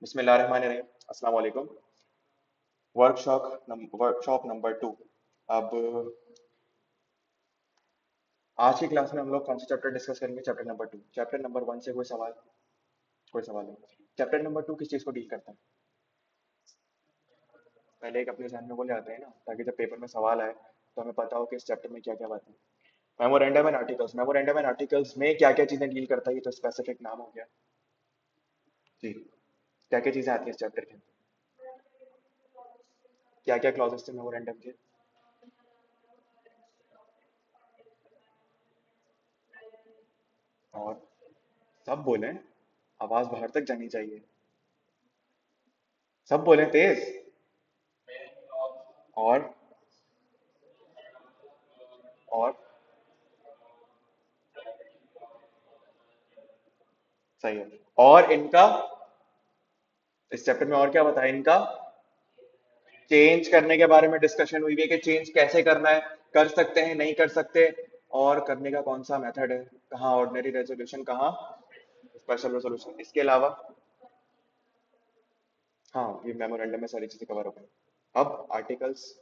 बिस्मिल्लाहिर्रहमानिर्रहीम। अस्सलाम वालेकुम। Workshop number 2। अब आज की क्लास में हम लोग कौन सा चैप्टर डिस्कस करेंगे? Chapter number 2। चैप्टर नंबर 1 से कोई सवाल नहीं। चैप्टर नंबर 2 किस चीज़ को डील करता है? पहले एक अपने ध्यान में वो ले आते हैं ना, ताकि जब पेपर में सवाल आए तो हमें पता हो कि इस चैप्टर में क्या क्या बात है। मेमोरेंडम एंड आर्टिकल्स में क्या क्या चीज़ें डील करता है, ये तो स्पेसिफिक नाम हो गया जी। क्या क्या चीज़ें आती हैं इस चैप्टर के अंदर? क्या क्या क्लॉजेस थे मेमोरेंडम के? और सब बोलें, आवाज़ बाहर तक जानी चाहिए। सब बोलें तेज। और और सही है। और इनका इस चैप्टर में और क्या बताया? इनका चेंज करने के बारे में डिस्कशन हुई है कि चेंज कैसे करना है, कर सकते हैं नहीं कर सकते, और करने का कौन सा मेथड है, कहाँ ऑर्डिनरी रेजोल्यूशन, कहाँ स्पेशल रेजोल्यूशन। इसके अलावा हाँ, ये मेमोरेंडम में सारी चीजें कवर हो गई। अब आर्टिकल्स,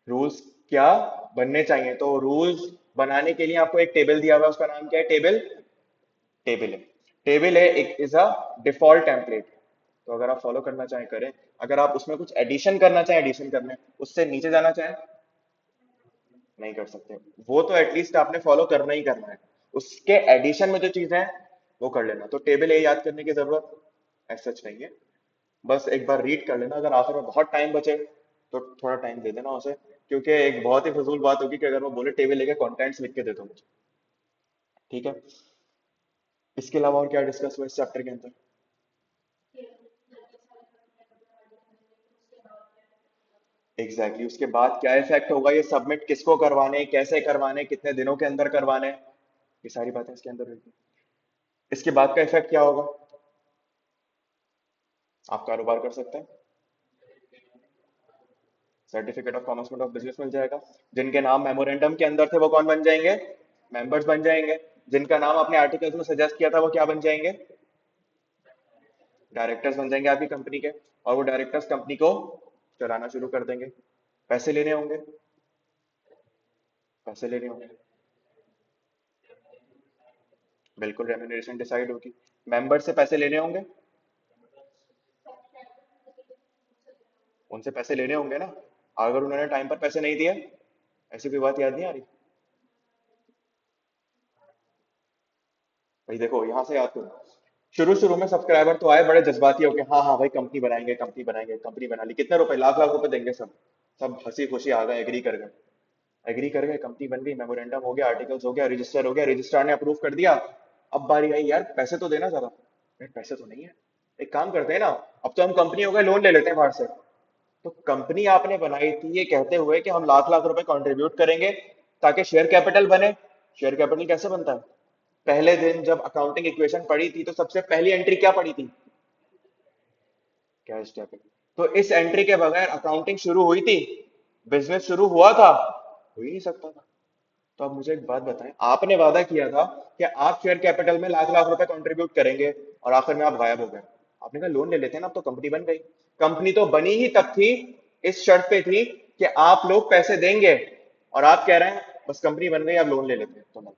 रूल्स क्या बनने चाहिए, तो रूल्स बनाने के लिए आपको एक टेबल दिया हुआ है, उसका नाम क्या है? टेबल है। टेबल है एक इज अ डिफॉल्ट टेम्पलेट। तो अगर आप फॉलो करना चाहें करें, अगर आप उसमें कुछ एडिशन करना चाहें एडिशन करने, उससे नीचे जाना चाहें नहीं कर सकते। वो तो एटलीस्ट आपने फॉलो करना ही करना है। उसके एडिशन में जो चीजें हैं वो कर लेना। तो टेबल ये याद करने की जरूरत ऐसा सच नहीं है, बस एक बार रीड कर लेना। अगर आखिर में बहुत टाइम बचे तो थोड़ा टाइम दे देना उसे, क्योंकि एक बहुत ही फजूल बात होगी कि अगर वो बोले टेबल लेके कंटेंट्स लिख के दे दो मुझे। ठीक है। इसके अलावा और क्या डिस्कस हुआ इस चैप्टर के अंदर? एग्जैक्टली उसके बाद क्या इफेक्ट होगा, ये सबमिट किसको करवाने, कैसे करवाने, कितने दिनों के अंदर करवाने, ये सारी बातें इसके अंदर होगी। इसके बाद का इफेक्ट क्या होगा? आप कारोबार कर सकते हैं, सर्टिफिकेट ऑफ कॉमर्समेंट ऑफ बिजनेस मिल जाएगा। जिनके नाम मेमोरेंडम के अंदर थे वो कौन बन जाएंगे? मेंबर्स बन जाएंगे। जिनका नाम आपने आर्टिकल्स में सजेस्ट किया था वो क्या बन जाएंगे? डायरेक्टर्स बन जाएंगे आपकी कंपनी के। और वो डायरेक्टर्स कंपनी को चलाना शुरू कर देंगे। पैसे लेने होंगे, पैसे लेने होंगे, बिल्कुल रेम्यूनरेशन डिसाइड होगी। मेंबर से पैसे लेने होंगे, उनसे पैसे लेने होंगे ना। अगर उन्होंने टाइम पर पैसे नहीं दिए, ऐसी कोई बात याद नहीं आ रही? भाई देखो यहाँ से याद करो, शुरू शुरू में सब्सक्राइबर तो आए बड़े जज्बाती होके, हाँ हाँ भाई कंपनी बनाएंगे कंपनी बनाएंगे, कंपनी बना ली, कितने रुपए, लाख लाख रुपए देंगे सब। सब हंसी खुशी आ गए, एग्री कर गए, कंपनी बन गई, मेमोरेंडम हो गया, आर्टिकल्स हो गया, रजिस्ट्रार ने अप्रूव कर दिया। अब बारी आई यार पैसे तो देना जरा। यार पैसे तो नहीं है, एक काम करते हैं ना, अब तो हम कंपनी हो गए, लोन ले लेते हैं बाहर से। तो कंपनी आपने बनाई थी ये कहते हुए कि हम लाख लाख रुपए कंट्रीब्यूट करेंगे ताकि शेयर कैपिटल बने। शेयर कैपिटल कैसे बनता है? पहले दिन जब अकाउंटिंग इक्वेशन पढ़ी थी तो सबसे पहली एंट्री क्या पढ़ी थी? Cash capital. तो इस एंट्री के बगैर अकाउंटिंग शुरू हुई थी, बिजनेस शुरू हुआ था? हो ही नहीं सकता था। तो आप मुझे एक बात बताएं, आपने वादा किया था कि आप शेयर कैपिटल में लाख लाख रुपए कंट्रीब्यूट करेंगे, और आखिर में आप गायब हो गए। आपने कहा लोन ले लेते हैं ना, अब तो कंपनी बन गई। कंपनी तो बनी ही तब थी, इस शर्त पे थी कि आप लोग पैसे देंगे, और आप कह रहे हैं बस कंपनी बन गई अब लोन ले लेते हैं। तो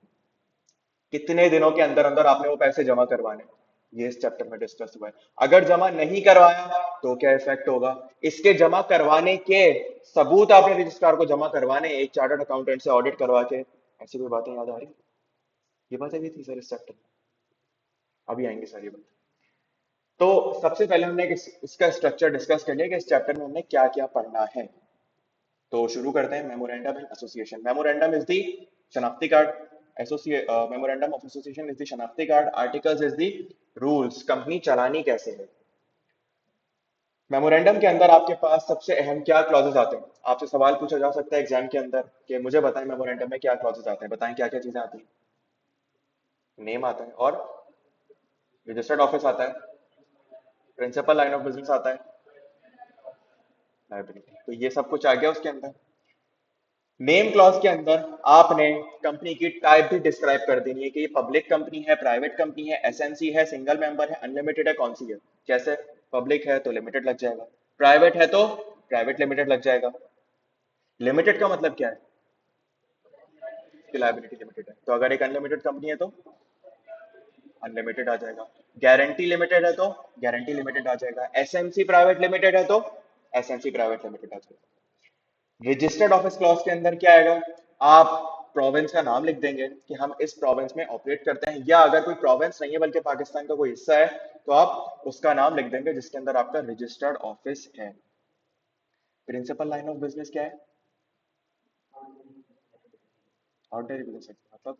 कितने दिनों के अंदर अंदर आपने वो पैसे जमा करवाने, ये इस चैप्टर में डिस्कस हुआ है। अगर जमा नहीं करवाया तो क्या इफेक्ट होगा, इसके जमा करवाने के सबूत आपने रजिस्ट्रार को जमा करवाने, एक चार्टर्ड अकाउंटेंट से ऑडिट करवा के। ऐसी कोई बातें याद आ रही? ये बातें भी थी सर इस चैप्टर में, अभी आएंगी सारी बातें। तो सबसे पहले हमने इसका स्ट्रक्चर डिस्कस कर लिया कि इस चैप्टर में हमने क्या क्या पढ़ना है। तो शुरू करते हैं। Memorandum and association. Memorandum is the शनाख्ती card, associate memorandum of association is the शनाख्ती card, articles is the rules, company चलानी कैसे है। मेमोरेंडम के अंदर आपके पास सबसे अहम क्या क्लॉजेस आते हैं? आपसे सवाल पूछा जा सकता है एग्जाम के अंदर कि मुझे बताएं मेमोरेंडम में क्या क्लॉजेस आते हैं, बताएं क्या क्या चीजें आती हैं। नेम आता है, और रजिस्टर्ड ऑफिस आता है, प्रिंसिपल लाइन ऑफ बिजनेस आता है, लायबिलिटी। तो ये सब कुछ आ गया उसके अंदर। नेम क्लॉज के अंदर आपने कंपनी की टाइप भी डिस्क्राइब कर देनी है कि ये पब्लिक कंपनी है, प्राइवेट कंपनी है, एसएनसी है, सिंगल मेंबर है, अनलिमिटेड है, कौन सी है। जैसे पब्लिक है तो लिमिटेड लग जाएगा, प्राइवेट है तो प्राइवेट लिमिटेड लग जाएगा। लिमिटेड का मतलब क्या है कि लायबिलिटी लिमिटेड है, तो अगर एक अनलिमिटेड कंपनी है तो अनलिमिटेड आ जाएगा। गारंटी लिमिटेड है तो गारंटी लिमिटेड आ जाएगा। एसएमसी प्राइवेट लिमिटेड है तो एसएमसी प्राइवेट लिमिटेड आ जाएगा। रजिस्टर्ड ऑफिस क्लॉज के अंदर क्या आएगा, आप प्रोविंस का नाम लिख देंगे कि हम इस प्रोविंस में ऑपरेट करते हैं, या अगर कोई प्रोविंस नहीं है बल्कि पाकिस्तान का कोई हिस्सा है तो आप उसका नाम लिख देंगे जिसके अंदर आपका रजिस्टर्ड ऑफिस है। प्रिंसिपल लाइन ऑफ बिजनेस क्या है, ऑर्डिनरी बिजनेस मतलब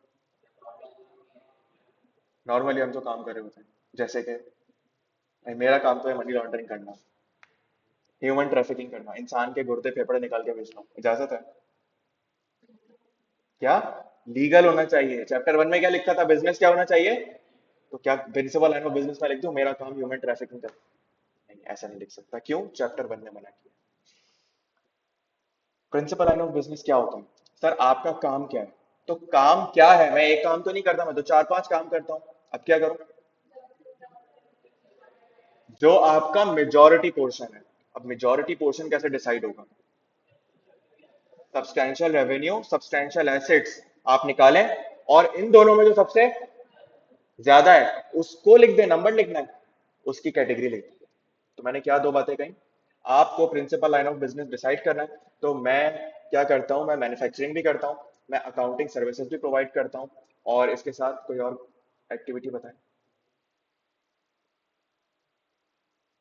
नॉर्मली हम जो काम कर रहे होते हैं, जैसे कि भाई मेरा काम तो है मनी लॉन्ड्रिंग करना, ह्यूमन ट्रैफिकिंग करना, इंसान के गुर्दे फेफड़े निकाल के बेचना, इजाजत है क्या, लीगल होना चाहिए। चैप्टर वन में क्या लिखा था, बिजनेस क्या होना चाहिए, तो क्या प्रिंसिपल लाइन ऑफ बिजनेस में लिख दूं मेरा काम ह्यूमन ट्रैफिकिंग कर, नहीं ऐसा नहीं लिख सकता, क्यों, चैप्टर वन ने मना किया। प्रिंसिपल लाइन ऑफ बिजनेस क्या होता है, सर आपका काम क्या है, तो काम क्या है, मैं एक काम तो नहीं करता, मैं तो चार पांच काम करता हूं। अब क्या करूं, जो आपका मेजॉरिटी पोर्शन है। अब मेजॉरिटी पोर्शन कैसे डिसाइड होगा, सब्सटैंशियल रेवेन्यू, सब्सटैंशियल एसेट्स आप निकालें, और इन दोनों में जो सबसे ज्यादा है उसको लिख दे, नंबर लिखना है, उसकी कैटेगरी लिख दे। तो मैंने क्या दो बातें कही, आपको principal line of business decide करना है, तो मैं क्या करता हूं, मैं मैन्युफैक्चरिंग भी करता हूं, मैं अकाउंटिंग सर्विसेज भी प्रोवाइड करता हूं, और इसके साथ कोई और एक्टिविटी बताएं।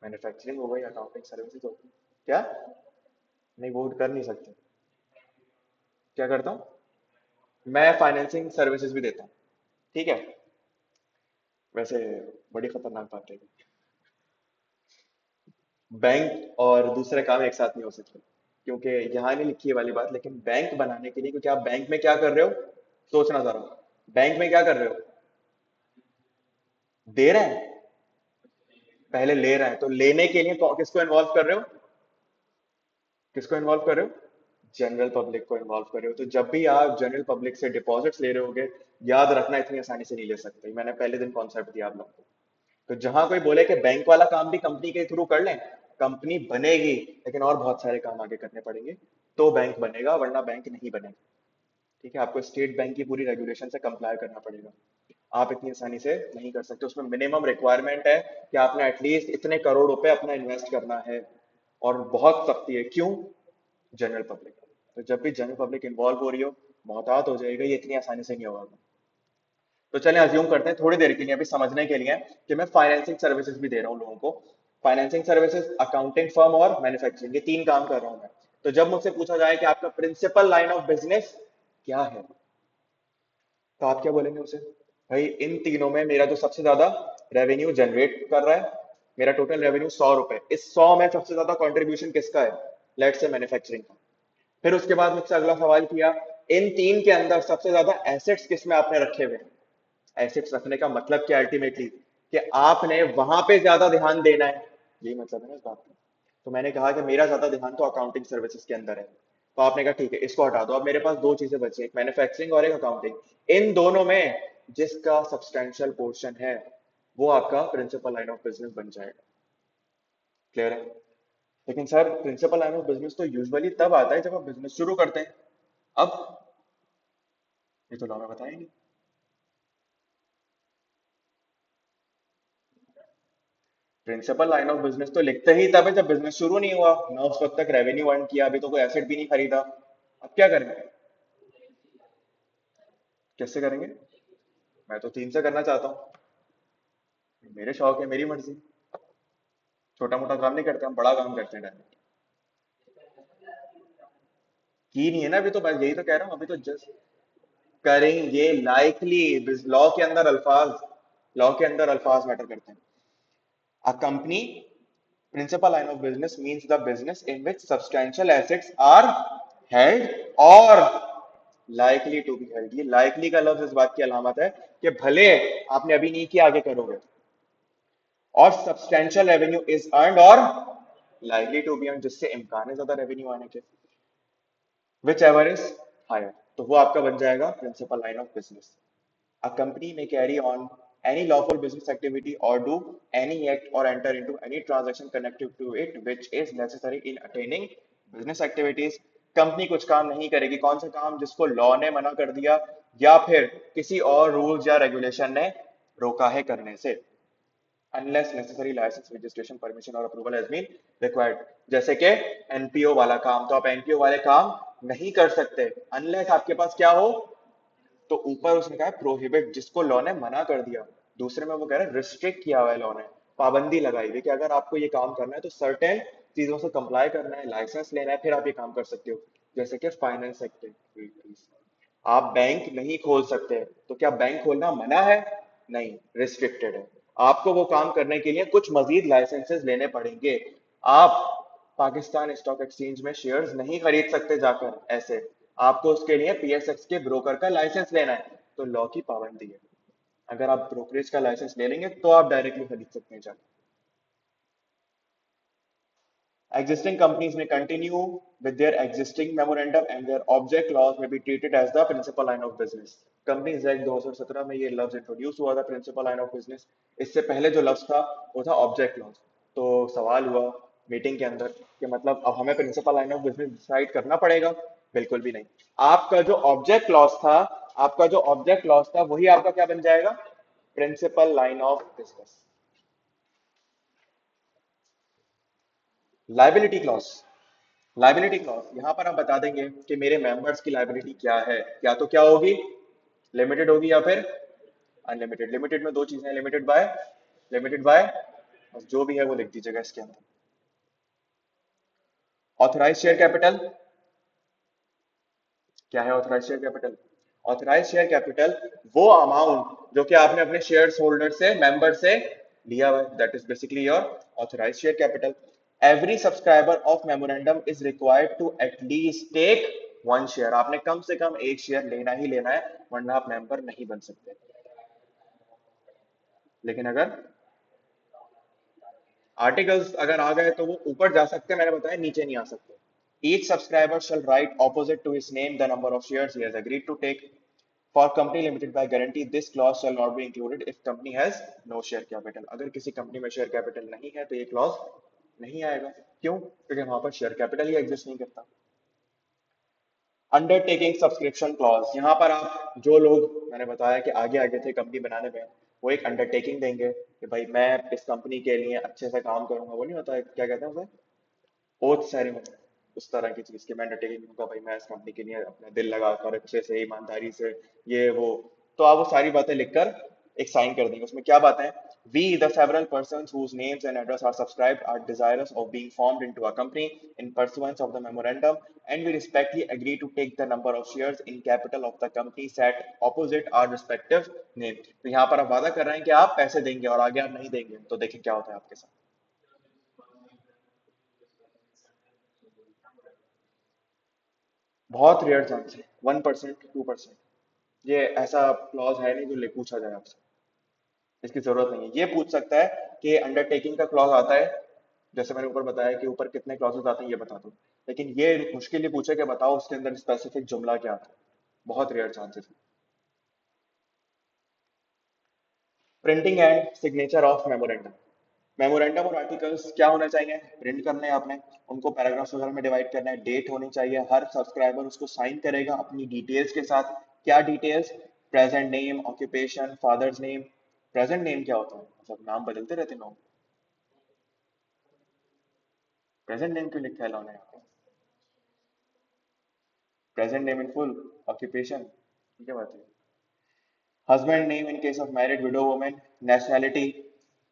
मैन्युफैक्चरिंग हो गई, अकाउंटिंग सर्विसेज हो गई, क्या, नहीं वो कर नहीं सकते। क्या करता हूं, मैं फाइनेंसिंग सर्विसेज भी देता हूं, ठीक है। वैसे बड़ी खतरनाक बात है, बैंक और दूसरे काम एक साथ नहीं हो सकते, क्योंकि यहाँ नहीं लिखी है वाली बात, लेकिन बैंक बनाने के लिए, क्योंकि आप बैंक में क्या कर रहे हो, सोचना जरा, बैंक में क्या कर रहे हो, दे रहे हैं, पहले ले रहे हैं, तो लेने के लिए किसको इन्वॉल्व कर रहे हो, किसको इन्वॉल्व कर रहे हो, जनरल पब्लिक को इन्वॉल्व कर रहे हो। तो जब भी आप जनरल पब्लिक से डिपॉजिट्स ले रहे होगे, याद रखना इतनी आसानी से नहीं ले सकते, मैंने पहले दिन कॉन्सेप्ट दिया आप लोगों को। तो जहां कोई बोले कि बैंक वाला काम भी कंपनी के थ्रू कर लें, कंपनी बनेगी लेकिन और बहुत सारे काम आगे करने पड़ेंगे, तो बैंक बनेगा, वरना बैंक नहीं बनेगा। ठीक है, आपको स्टेट बैंक की पूरी रेगुलेशन से कंप्लाई करना पड़ेगा, आप इतनी आसानी से नहीं कर सकते, उसमें मिनिमम रिक्वायरमेंट है कि आपने एटलीस्ट इतने करोड़ रुपए अपना इन्वेस्ट करना है, और बहुत सख्ती है, क्यों, जनरल पब्लिक। तो जब भी जनरल पब्लिक इन्वॉल्व हो रही हो, मोहतात हो जाएगा, ये इतनी आसानी से नहीं होगा। तो चलें अज्यूम करते हैं थोड़ी देर के लिए, अभी समझने के लिए, कि मैं फाइनेंसिंग सर्विसेज भी दे रहा हूँ लोगों को। फाइनेंसिंग सर्विसेज, अकाउंटिंग फर्म और मैन्युफैक्चरिंग, ये तीन काम कर रहा हूं मैं। तो जब मुझसे पूछा जाए कि आपका प्रिंसिपल लाइन ऑफ बिजनेस क्या है, तो आप क्या बोलेंगे उसे, भाई इन तीनों में मेरा जो सबसे ज्यादा रेवेन्यू जनरेट कर रहा है, मेरा टोटल रेवेन्यू 100 रुपए, इस 100 में सबसे ज्यादा कंट्रीब्यूशन किसका है, लेट से मैन्युफैक्चरिंग का। फिर उसके बाद मुझसे अगला सवाल किया, इन तीन के अंदर सबसे ज्यादा एसेट्स किसमें आपने रखे हुए हैं। एसेट्स रखने का मतलब क्या अल्टीमेटली, कि आपने वहां पे ज्यादा ध्यान देना है, यही मतलब है ना इस बात का। तो मैंने कहा कि मेरा ज्यादा ध्यान तो अकाउंटिंग सर्विसेज के अंदर है, तो आपने कहा ठीक है इसको हटा दो, अब मेरे पास दो चीजें बची, एक मैन्युफैक्चरिंग और एक अकाउंटिंग, इन दोनों में जिसका सब्सटैंशियल पोर्शन है वो आपका प्रिंसिपल लाइन ऑफ बिजनेस बन जाएगा। क्लियर है। लेकिन sir principal line of business तो यूजुअली तब आता है जब आप बिजनेस शुरू करते हैं, अब ये तो लॉ में बताएंगे। प्रिंसिपल लाइन ऑफ बिजनेस तो लिखते ही तब है जब बिजनेस शुरू नहीं हुआ ना, उस वक्त तक रेवेन्यू अर्न किया, अभी तो कोई एसेट भी नहीं खरीदा, अब क्या करेंगे, कैसे करेंगे, मैं तो तीन से करना चाहता हूँ, मेरे शौक है, मेरी मर्जी, छोटा मोटा काम नहीं करते, हम बड़ा काम करते हैं डायरेक्ट। की नहीं है ना अभी, तो मैं यही तो कह रहा हूँ, अभी तो जस्ट करेंगे लाइकली, लॉ के अंदर अल्फाज, लॉ के अंदर अल्फाज मैटर करते हैं। A company principal line of business means the business in which substantial assets are held or likely to be held। ये likely का लफ्ज इस बात की अलामत है कि भले आपने अभी नहीं किया आगे करोगे, और substantial revenue is earned और likely to be earned, जिससे इम्कान है ज्यादा रेवेन्यू आने के। विच एवर इज हायर, तो वो आपका बन जाएगा principal line of business. A company may carry on any lawful business activity or do any act or enter into any transaction connected to it which is necessary in attaining business activities। Company कुछ काम नहीं करेगी, कौन सा काम जिसको law ने मना कर दिया या फिर किसी और रूल्स या रेगुलेशन ने रोका है करने से, unless necessary license registration permission or approval has been required। जैसे कि एनपीओ वाला काम, तो आप एनपीओ वाले काम नहीं कर सकते अनलेस आपके पास क्या हो, तो ऊपर उसने कहा प्रोहिबिट, जिसको लॉ ने मना कर दिया, दूसरे में वो कह रहा है रिस्ट्रिक्ट किया हुआ है लॉ ने, पाबंदी लगाई हुई कि अगर आपको ये काम करना है तो सर्टेन चीजों से कंप्लाई करना है, लाइसेंस लेना है, फिर आप ये काम कर सकते हो। जैसे कि फाइनेंस एक्टिविटीज, आप बैंक नहीं खोल सकते, तो क्या बैंक खोलना मना है? नहीं, रिस्ट्रिक्टेड है। आपको वो काम करने के लिए कुछ मजीद लाइसेंसेस लेने पड़ेंगे। आप पाकिस्तान स्टॉक एक्सचेंज में शेयर्स नहीं खरीद सकते जाकर ऐसे, आपको उसके लिए पीएसएक्स के ब्रोकर का लाइसेंस लेना है, तो लॉ की पाबंदी है। अगर आप ब्रोकरेज का लाइसेंस ले लेंगे तो आप डायरेक्टली खरीद सकते हैं जाकर। Existing companies may continue with their existing memorandum and their object clause may be treated as the principal line of business। Companies Act 2017 में ये लफ्ज इंट्रोड्यूस हुआ था प्रिंसिपल लाइन ऑफ बिजनेस। इससे पहले जो लफ्ज था वो था ऑब्जेक्ट क्लॉज। तो सवाल हुआ मीटिंग के अंदर कि मतलब अब हमें principal line of business decide करना पड़ेगा? बिल्कुल भी नहीं। आपका जो ऑब्जेक्ट क्लॉज था, आपका जो ऑब्जेक्ट क्लॉज था वही आपका क्या बन जाएगा? Principal line of business. Liability clause, liability clause यहां पर आप बता देंगे कि मेरे मेंबर्स की लाइबिलिटी क्या है, या तो क्या होगी, लिमिटेड होगी या फिर अनलिमिटेड। लिमिटेड में दो चीजें हैं, लिमिटेड बाय, लिमिटेड बाय, बस जो भी है वो लिख दीजिएगा इसके अंदर। ऑथराइज शेयर कैपिटल, क्या है authorise share capital? Authorise share capital वो अमाउंट जो कि आपने अपने शेयर होल्डर से, मेंबर से लिया हुआ है, that is basically your authorise share capital. Every subscriber of memorandum is required to at least take one share, आपने कम से कम एक शेयर लेना ही लेना है, वरना आप मेंबर नहीं बन सकते। लेकिन अगर आर्टिकल्स अगर आ गए तो वो ऊपर जा सकते हैं, मैंने बताया नीचे नहीं आ सकते। Each subscriber shall write opposite to his name the number of shares he has agreed to take. For company limited by guarantee, this clause shall not be included if company has no share capital। अगर किसी company में share capital नहीं है तो ये clause नहीं आएगा। क्यों? क्योंकि वहां पर शेयर कैपिटल ही एग्जिस्ट नहीं करता। अंडरटेकिंग सब्सक्रिप्शन क्लॉज, यहाँ पर आप जो लोग मैंने बताया कि आगे आगे थे कंपनी बनाने में, वो एक अंडरटेकिंग देंगे कि भाई मैं इस कंपनी के लिए अच्छे से काम करूंगा, वो नहीं होता है, क्या कहते हैं उसे, ओथ सेरेमनी, उस तरह की चीज की मैं अंडरटेकिंग दूंगा, भाई मैं इस कंपनी के लिए अपना दिल लगाकर अच्छे से ईमानदारी से ये वो। तो आप वो सारी बातें लिखकर एक साइन कर देंगे। उसमें क्या बातें हैं? We, the several persons whose names and address are subscribed, are desirous of being formed into a company in pursuance of the memorandum, and we respectfully agree to take the number of shares in capital of the company set opposite our respective name। तो यहाँ पर आप वादा कर रहे हैं कि आप पैसे देंगे और आगे आप नहीं देंगे, तो देखिए क्या होता है आपके साथ। बहुत रेयर चांस है, 1% 2%। ये ऐसा क्लॉज है नहीं जो ले पूछा जाए आपसे, इसकी जरूरत नहीं है। ये पूछ सकता है कि अंडरटेकिंग का क्लॉज आता है, जैसे मैंने ऊपर बताया कि ऊपर कितने क्लॉजेस आते हैं ये बता दो, लेकिन ये मुश्किल ही पूछे कि बताओ उसके अंदर स्पेसिफिक जुमला क्या आता है, बहुत रेयर चांसेस है। Printing and signature of memorandum, memorandum और आर्टिकल्स क्या होना चाहिए? प्रिंट करने हैं आपने, उनको पैराग्राफ्स वगैरह में डिवाइड करना है, डेट होनी चाहिए, हर सब्सक्राइबर उसको साइन करेगा अपनी डिटेल्स के साथ। क्या details? Present name, occupation, father's name. Present name क्या होता है? मतलब नाम बदलते रहते हैं लोग, प्रेजेंट नेम क्यों लिखा है लॉ ने यहाँ पे? Present name in full, occupation, ठीक है बात है। Husband name in case of married window women, nationality,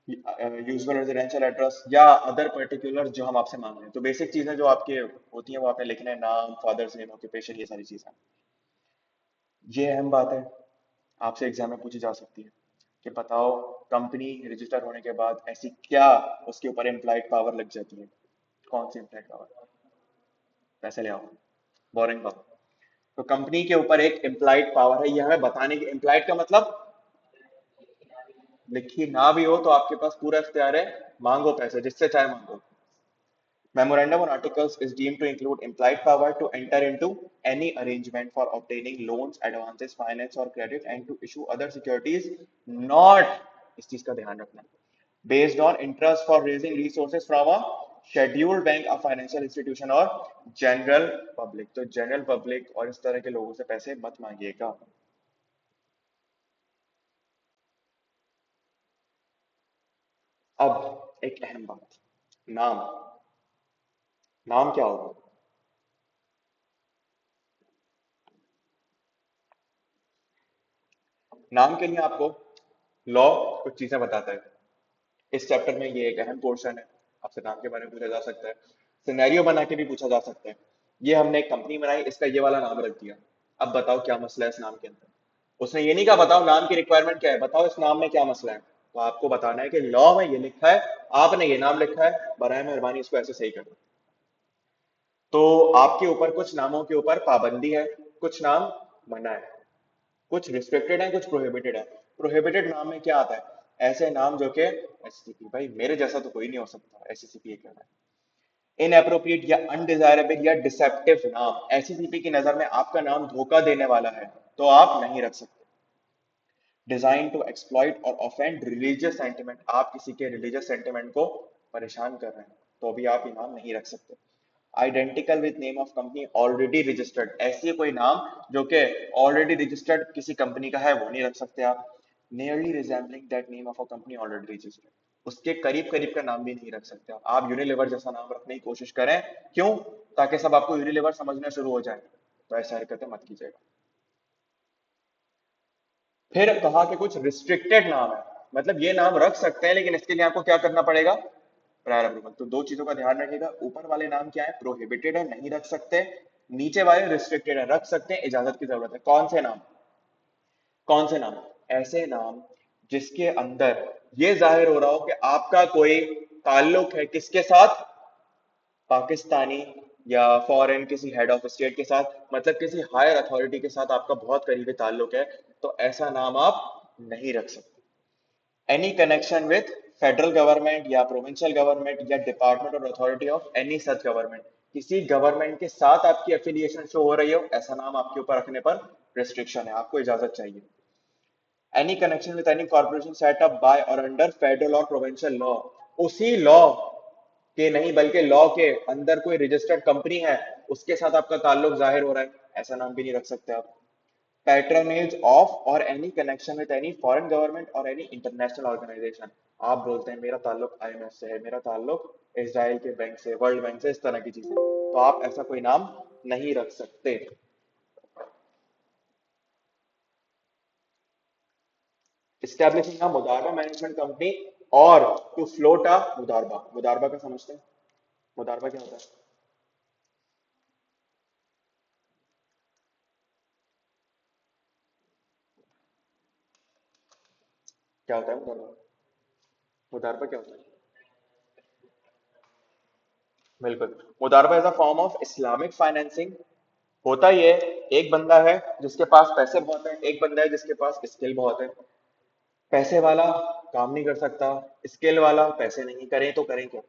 usual residential address या अदर पर्टिकुलर जो हम आपसे मांग रहे हैं। तो बेसिक चीजें जो आपके होती हैं वो आपने लिखना है, नाम, फादर्स नेम, ऑक्यूपेशन, ये सारी चीजें। ये अहम बात है, आपसे एग्जाम में पूछी जा सकती है कि बताओ कंपनी रजिस्टर होने के बाद ऐसी क्या उसके ऊपर इम्प्लाइड पावर लग जाती है? कौन सी इम्प्लाइड पावर? पैसे ले आओ, बोरिंग पावर। तो कंपनी के ऊपर एक इम्प्लाइड पावर है, यह हमें बताने की। इम्प्लाइड का मतलब लिखी ना भी हो तो आपके पास पूरा इख्तियार है, मांगो पैसे जिससे चाहे मांगो। Memorandum on articles is deemed to include implied power to enter into any arrangement for obtaining loans, advances, finance or credit and to issue other securities not इस चीज का ध्यान रखना based on interest for raising resources from a scheduled bank, a financial institution or general public. तो general public और इस तरह के लोगों से पैसे मत मांगिएगा. अब एक अहम बात, नाम. नाम क्या होगा? नाम के लिए आपको लॉ कुछ चीजें बताता है. इस चैप्टर में ये एक अहम पोर्शन है. आपसे नाम के बारे में पूछा जा सकता है, सिनेरियो बना के भी पूछा जा सकता है. ये हमने एक कंपनी बनाई, इसका ये वाला नाम रख दिया. अब बताओ क्या मसला है इस नाम के अंदर. उसने ये नहीं कहा बताओ नाम की रिक्वायरमेंट क्या है, बताओ इस नाम में क्या मसला है. तो आपको बताना है कि लॉ में ये लिखा है, आपने ये नाम लिखा है, बराए मेहरबानी इसको ऐसे सही कर दो. तो आपके ऊपर कुछ नामों के ऊपर पाबंदी है, कुछ नाम मना है, कुछ रिस्ट्रिक्टेड है, कुछ प्रोहिबिटेड है. प्रोहिबिटेड नाम में क्या आता है? ऐसे नाम जो कि एससीपी, भाई मेरे जैसा तो कोई नहीं हो सकता एससीपी क्या है. इनएप्रोप्रिएट या अनडिजायरेबल या डिसेप्टिव नाम, एससीपी की नजर में आपका नाम धोखा देने वाला है तो आप नहीं रख सकते. डिजाइन टू एक्सप्लॉइट और ऑफेंड रिलीजियस सेंटिमेंट, आप किसी के रिलीजियस सेंटिमेंट को परेशान कर रहे हैं तो भी आप ये नाम नहीं रख सकते. Identical with name of company already registered, ऐसी कोई नाम जो कि ऑलरेडी रजिस्टर्ड किसी कंपनी का है वो नहीं रख सकते आप. Nearly resembling that name of a company already registered, उसके करीब करीब का नाम भी नहीं रख सकते आप यूनिलीवर जैसा नाम रखने की कोशिश करें. क्यों? ताकि सब आपको यूनिलीवर समझना शुरू हो जाए. तो ऐसा हरकतें मत कीजिएगा. फिर कहा कि कुछ रिस्ट्रिक्टेड नाम है, मतलब ये नाम रख सकते हैं लेकिन इसके लिए आपको क्या करना पड़ेगा? Prior approval. तो दो चीजों का ध्यान रखिएगा, ऊपर वाले नाम क्या है? प्रोहिबिटेड है, नहीं रख सकते. नीचे वाले रिस्ट्रिक्टेड है, रख सकते हैं, इजाजत की जरूरत है. कौन से नाम? कौन से नाम? ऐसे नाम जिसके अंदर ये जाहिर हो रहा हो कि आपका कोई ताल्लुक है किसके साथ? पाकिस्तानी या फॉरेन किसी हेड ऑफ स्टेट के साथ, मतलब किसी हायर अथॉरिटी के साथ आपका बहुत करीबी ताल्लुक है, तो ऐसा नाम आप नहीं रख सकते. Any connection with federal government या प्रोविंशियल गवर्नमेंट या डिपार्टमेंट और authority of any such government, किसी गवर्नमेंट के साथ आपकी एफिलिएशन शो हो रही हो, ऐसा नाम आपके ऊपर रखने पर रिस्ट्रिक्शन है, आपको इजाजत चाहिए. Any connection with any corporation set up by और अंडर फेडरल और प्रोविंशियल लॉ, उसी लॉ के नहीं बल्कि लॉ के अंदर कोई रजिस्टर्ड कंपनी है उसके साथ आपका ताल्लुक जाहिर हो रहा है, ऐसा नाम भी नहीं रख सकते आप. पैट्रोनेज ऑफ और any connection with any foreign government और एनी इंटरनेशनल ऑर्गेनाइजेशन, आप बोलते हैं मेरा ताल्लुक आईएमएफ से है, मेरा ताल्लुक इसराइल के बैंक से, वर्ल्ड बैंक से, इस तरह की चीजें, तो आप ऐसा कोई नाम नहीं रख सकते. Establishing a मुदारबा मैनेजमेंट कंपनी और टू फ्लोट अ मुदारबा, मुदारबा का समझते हैं? मुदारबा क्या होता है? क्या होता है मुदारबा? मुदारबा क्या होता है? बिल्कुल. मुदारबा is a form of Islamic financing. होता ये, एक बंदा है जिसके पास पैसे बहुत है, एक बंदा है जिसके पास स्किल बहुत है. पैसे वाला काम नहीं कर सकता, स्किल वाला पैसे नहीं, करें तो करें क्या?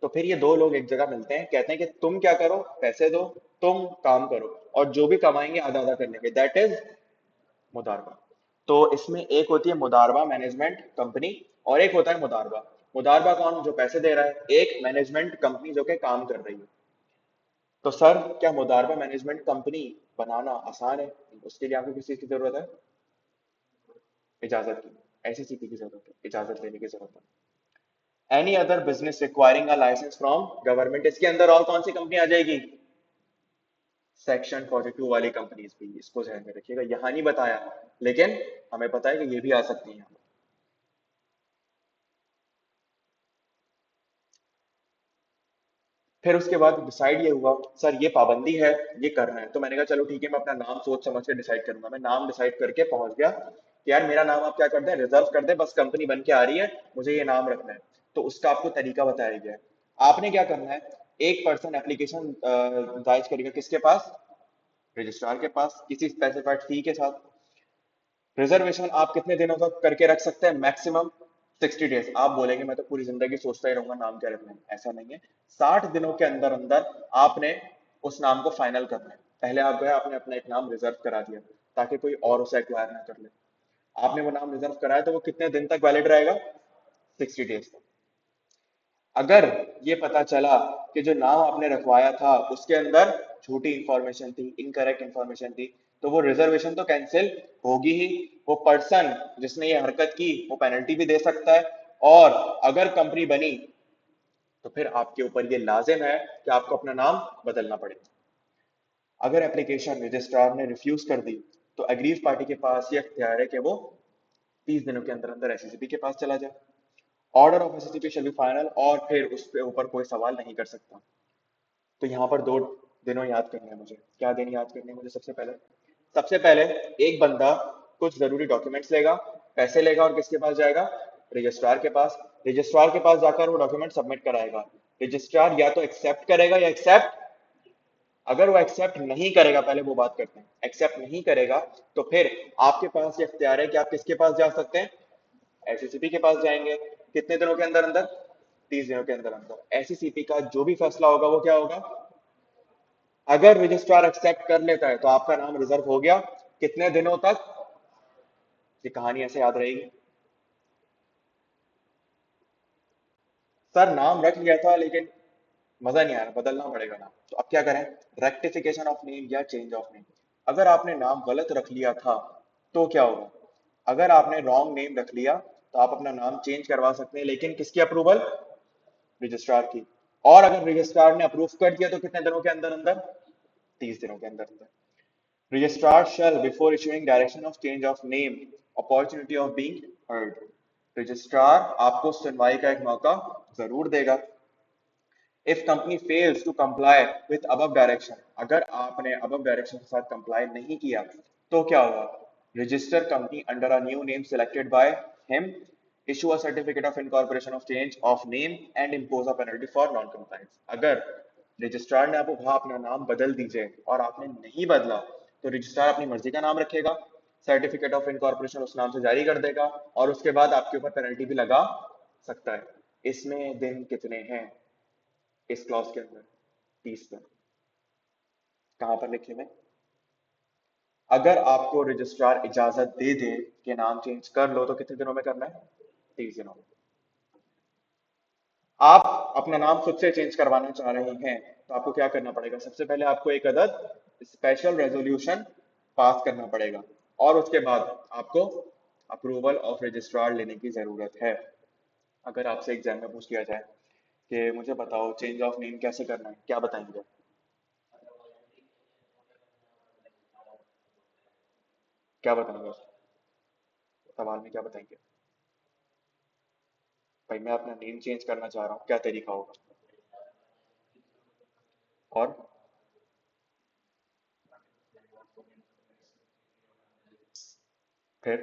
तो फिर ये दो लोग एक जगह मिलते हैं, कहते हैं कि तुम क्या करो, पैसे दो, तुम काम करो, और जो भी कमाएंगे आधा आधा कर लेंगे, दैट इज मुदारबा. तो इसमें एक होती है मुदारबा मैनेजमेंट कंपनी और एक होता है मुदारबा. मुदारबा कौन? जो पैसे दे रहा है. एक मैनेजमेंट कंपनी जो कि काम कर रही है. तो सर क्या मुदारबा मैनेजमेंट कंपनी बनाना आसान है? उसके लिए आपको किस चीज की जरूरत है? इजाजत की. एससीपी की जरूरत है, इजाजत लेने की जरूरत है. Any other business requiring a licence from government, इसके अंदर और कौन सी कंपनी आ जाएगी? सेक्शन 42 वाली कंपनीज भी, इसको ध्यान में रखिएगा, यहां नहीं बताया लेकिन हमें पता है कि ये भी आ सकती हैं. फिर उसके बाद डिसाइड ये हुआ, सर ये पाबंदी है, ये करना है, तो मैंने कहा चलो ठीक है मैं अपना नाम सोच समझ के डिसाइड करूंगा. मैं नाम डिसाइड करके पहुंच गया कि यार मेरा नाम आप क्या कर दें, रिजर्व कर दें, बस कंपनी बन के आ रही है, मुझे ये नाम रखना है. तो उसका आपको तरीका बताया गया है. आपने क्या करना है? एक पर्सन एप्लीकेशन दायर करेगा किसके पास? रजिस्ट्रार के पास, किसी स्पेसिफाइड फी के साथ. रिजर्वेशन आप कितने दिनों तक करके रख सकते हैं? Maximum 60 days. आप बोलेंगे मैं तो पूरी जिंदगी सोचता ही रहूंगा नाम क्या रखना है, ऐसा नहीं है। 60 दिनों के अंदर अंदर आपने उस नाम को फाइनल करना है। पहले आप गए, आपने अपना एक नाम रिजर्व करा दिया ताकि कोई और उसे एक्वायर ना कर ले। आपने वो नाम रिजर्व कराया तो वो कितने दिन तक वैलिड रहेगा? 60 डेज तक। अगर ये पता चला कि जो नाम आपने रखवाया था उसके अंदर झूठी इंफॉर्मेशन थी, इनकरेक्ट इंफॉर्मेशन थी, तो वो रिजर्वेशन तो कैंसिल होगी ही। वो पर्सन जिसने ये हरकत की वो पेनल्टी भी दे सकता है। और अगर कंपनी बनी तो फिर आपके ऊपर ये लाजिम है कि आपको अपना नाम बदलना पड़ेगा। अगर एप्लीकेशन रजिस्ट्रार ने रिफ्यूज कर दी तो एग्रीव पार्टी के पास ये अख्तियार है कि वो 30 दिनों के अंदर अंदर एससीसीपी के पास चला जाए। Order of SCCP shall be final, और फिर उस पे ऊपर कोई सवाल नहीं कर सकता। तो यहाँ पर दो दिनों याद करने हैं मुझे। क्या दिन याद करने हैं मुझे? सबसे पहले एक बंदा कुछ जरूरी डॉक्यूमेंट्स लेगा, पैसे लेगा और किसके पास जाएगा? रजिस्ट्रार के पास। रजिस्ट्रार के पास जाकर वो डॉक्यूमेंट सबमिट कराएगा। रजिस्ट्रार या तो एक्सेप्ट करेगा या एक्सेप्ट, अगर वो एक्सेप्ट नहीं करेगा, पहले वो बात करते हैं, एक्सेप्ट नहीं करेगा तो फिर आपके पास ये इख्तियार है कि आप किसके पास जा सकते हैं? एससीसीपी के पास जाएंगे। कितने दिनों के अंदर अंदर? 30 दिनों के अंदर अंदर। एससीसीपी का जो भी फैसला होगा वो क्या होगा? अगर रजिस्ट्रार एक्सेप्ट कर लेता है तो आपका नाम रिजर्व हो गया। कितने दिनों तक? ये कहानी ऐसे याद रहेगी। सर नाम रख लिया था लेकिन मजा नहीं आ रहा, बदलना पड़ेगा नाम, तो अब क्या करें? रेक्टिफिकेशन ऑफ नेम या चेंज ऑफ नेम। अगर आपने नाम गलत रख लिया था तो क्या होगा? अगर आपने रॉन्ग नेम रख लिया तो आप अपना नाम चेंज करवा सकते हैं, लेकिन किसकी अप्रूवल? रजिस्ट्रार की। और अगर रजिस्ट्रार ने अप्रूव कर दिया तो कितने दिनों के अंदर अंदर? 30 दिनों के अंदर अंदर। Registrar shall, before issuing direction of change of name, opportunity of being heard. Registrar आपको सुनवाई का एक मौका जरूर देगा। If company fails to comply with above direction, अगर आपने above direction के साथ comply नहीं किया तो क्या होगा? Register company under a new name selected by him, issue a certificate of incorporation of change of name and impose a penalty for non-compliance. अगर रजिस्ट्रार ने आपको कहा अपना नाम बदल दीजिए और आपने नहीं बदला तो रजिस्ट्रार अपनी मर्जी का नाम रखेगा, सर्टिफिकेट ऑफ इनकॉर्पोरेशन उस नाम से जारी कर देगा और उसके बाद आपके ऊपर पेनल्टी भी लगा सकता है। इसमें दिन कितने हैं इस क्लॉज के अंदर? 30 दिन। कहां पर लिखे में? अगर आपको रजिस्ट्रार इजाजत दे दे कि नाम चेंज कर लो तो कितने दिनों में करना है? 30 दिनों में। आप अपना नाम खुद से चेंज करवाना चाह रहे हैं तो आपको क्या करना पड़ेगा? सबसे पहले आपको एक अदद स्पेशल रेजोल्यूशन पास करना पड़ेगा और उसके बाद आपको अप्रूवल ऑफ रजिस्ट्रार लेने की जरूरत है। अगर आपसे एग्जाम में पूछ लिया जाए कि मुझे बताओ चेंज ऑफ नेम कैसे करना है, क्या बताएंगे? क्या बताएंगे? सवाल में क्या बताएंगे? भाई मैं अपना नेम चेंज करना चाह रहा हूँ, क्या तरीका होगा? और फिर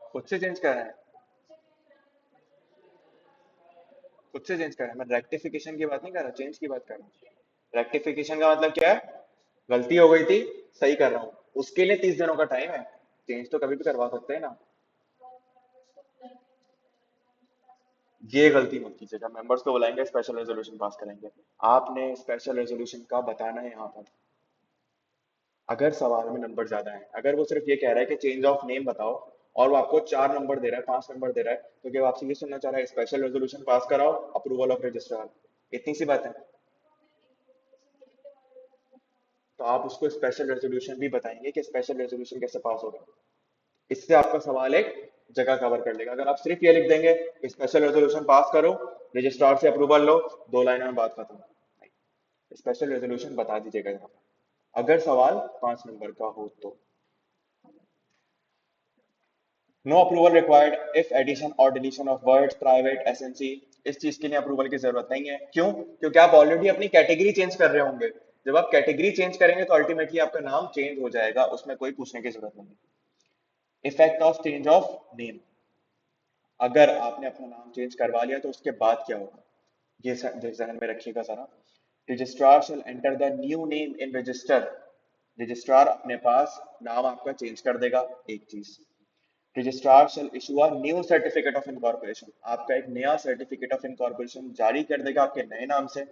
खुद से चेंज करना है? खुद से चेंज करना है? मैं रेक्टिफिकेशन की बात नहीं कर रहा, चेंज की बात कर रहा हूँ। रेक्टिफिकेशन का मतलब क्या है? गलती हो गई थी, सही कर रहा हूँ, उसके लिए 30 दिनों का टाइम है। चेंज तो कभी भी करवा सकते हैं ना। ये गलती मत कीजिएगा, मेंबर्स को बुलाएंगे, स्पेशल रेजोल्यूशन पास करेंगे। आपने स्पेशल रेजोल्यूशन का बताना है यहाँ पर। अगर सवाल में नंबर ज्यादा है, अगर वो सिर्फ ये कह रहा है कि चेंज ऑफ नेम बताओ और वो आपको 4 नंबर दे रहा है, 5 नंबर दे रहा है, तो क्या वो आपसे ये सुनना चाह रहा है स्पेशल रेजोल्यूशन पास कराओ, अप्रूवल ऑफ रजिस्ट्रार? इतनी सी बात है। तो आप उसको स्पेशल रेजोल्यूशन भी बताएंगे कि स्पेशल रेजोल्यूशन कैसे पास होगा। इससे आपका सवाल एक जगह कवर कर लेगा। अगर आप सिर्फ ये लिख देंगे स्पेशल रेजोल्यूशन पास करो, रजिस्ट्रार से अप्रूवल लो, 2 लाइन में बात खत्म। स्पेशल रेजोल्यूशन बता दीजिएगा यहाँ पर अगर सवाल 5 नंबर का हो तो। No approval required if addition और deletion of words private SNC. इस चीज के लिए अप्रूवल की जरूरत नहीं है। क्यों? क्योंकि आप ऑलरेडी अपनी कैटेगरी चेंज कर रहे होंगे। जब आप कैटेगरी चेंज करेंगे तो अल्टीमेटली आपका नाम चेंज हो जाएगा, उसमें कोई पूछने की जरूरत नहीं। Effect of change of name. अगर आपने अपना नाम चेंज करवा लिया तो उसके बाद क्या होगा, ये जहन में रखिएगा जरा। Registrar shall enter the new name in register registrar अपने पास नाम आपका चेंज कर देगा, एक चीज। Registrar shall issue a new certificate of incorporation, आपका एक नया सर्टिफिकेट ऑफ इनकॉर्पोरेशन जारी कर देगा आपके नए नाम से।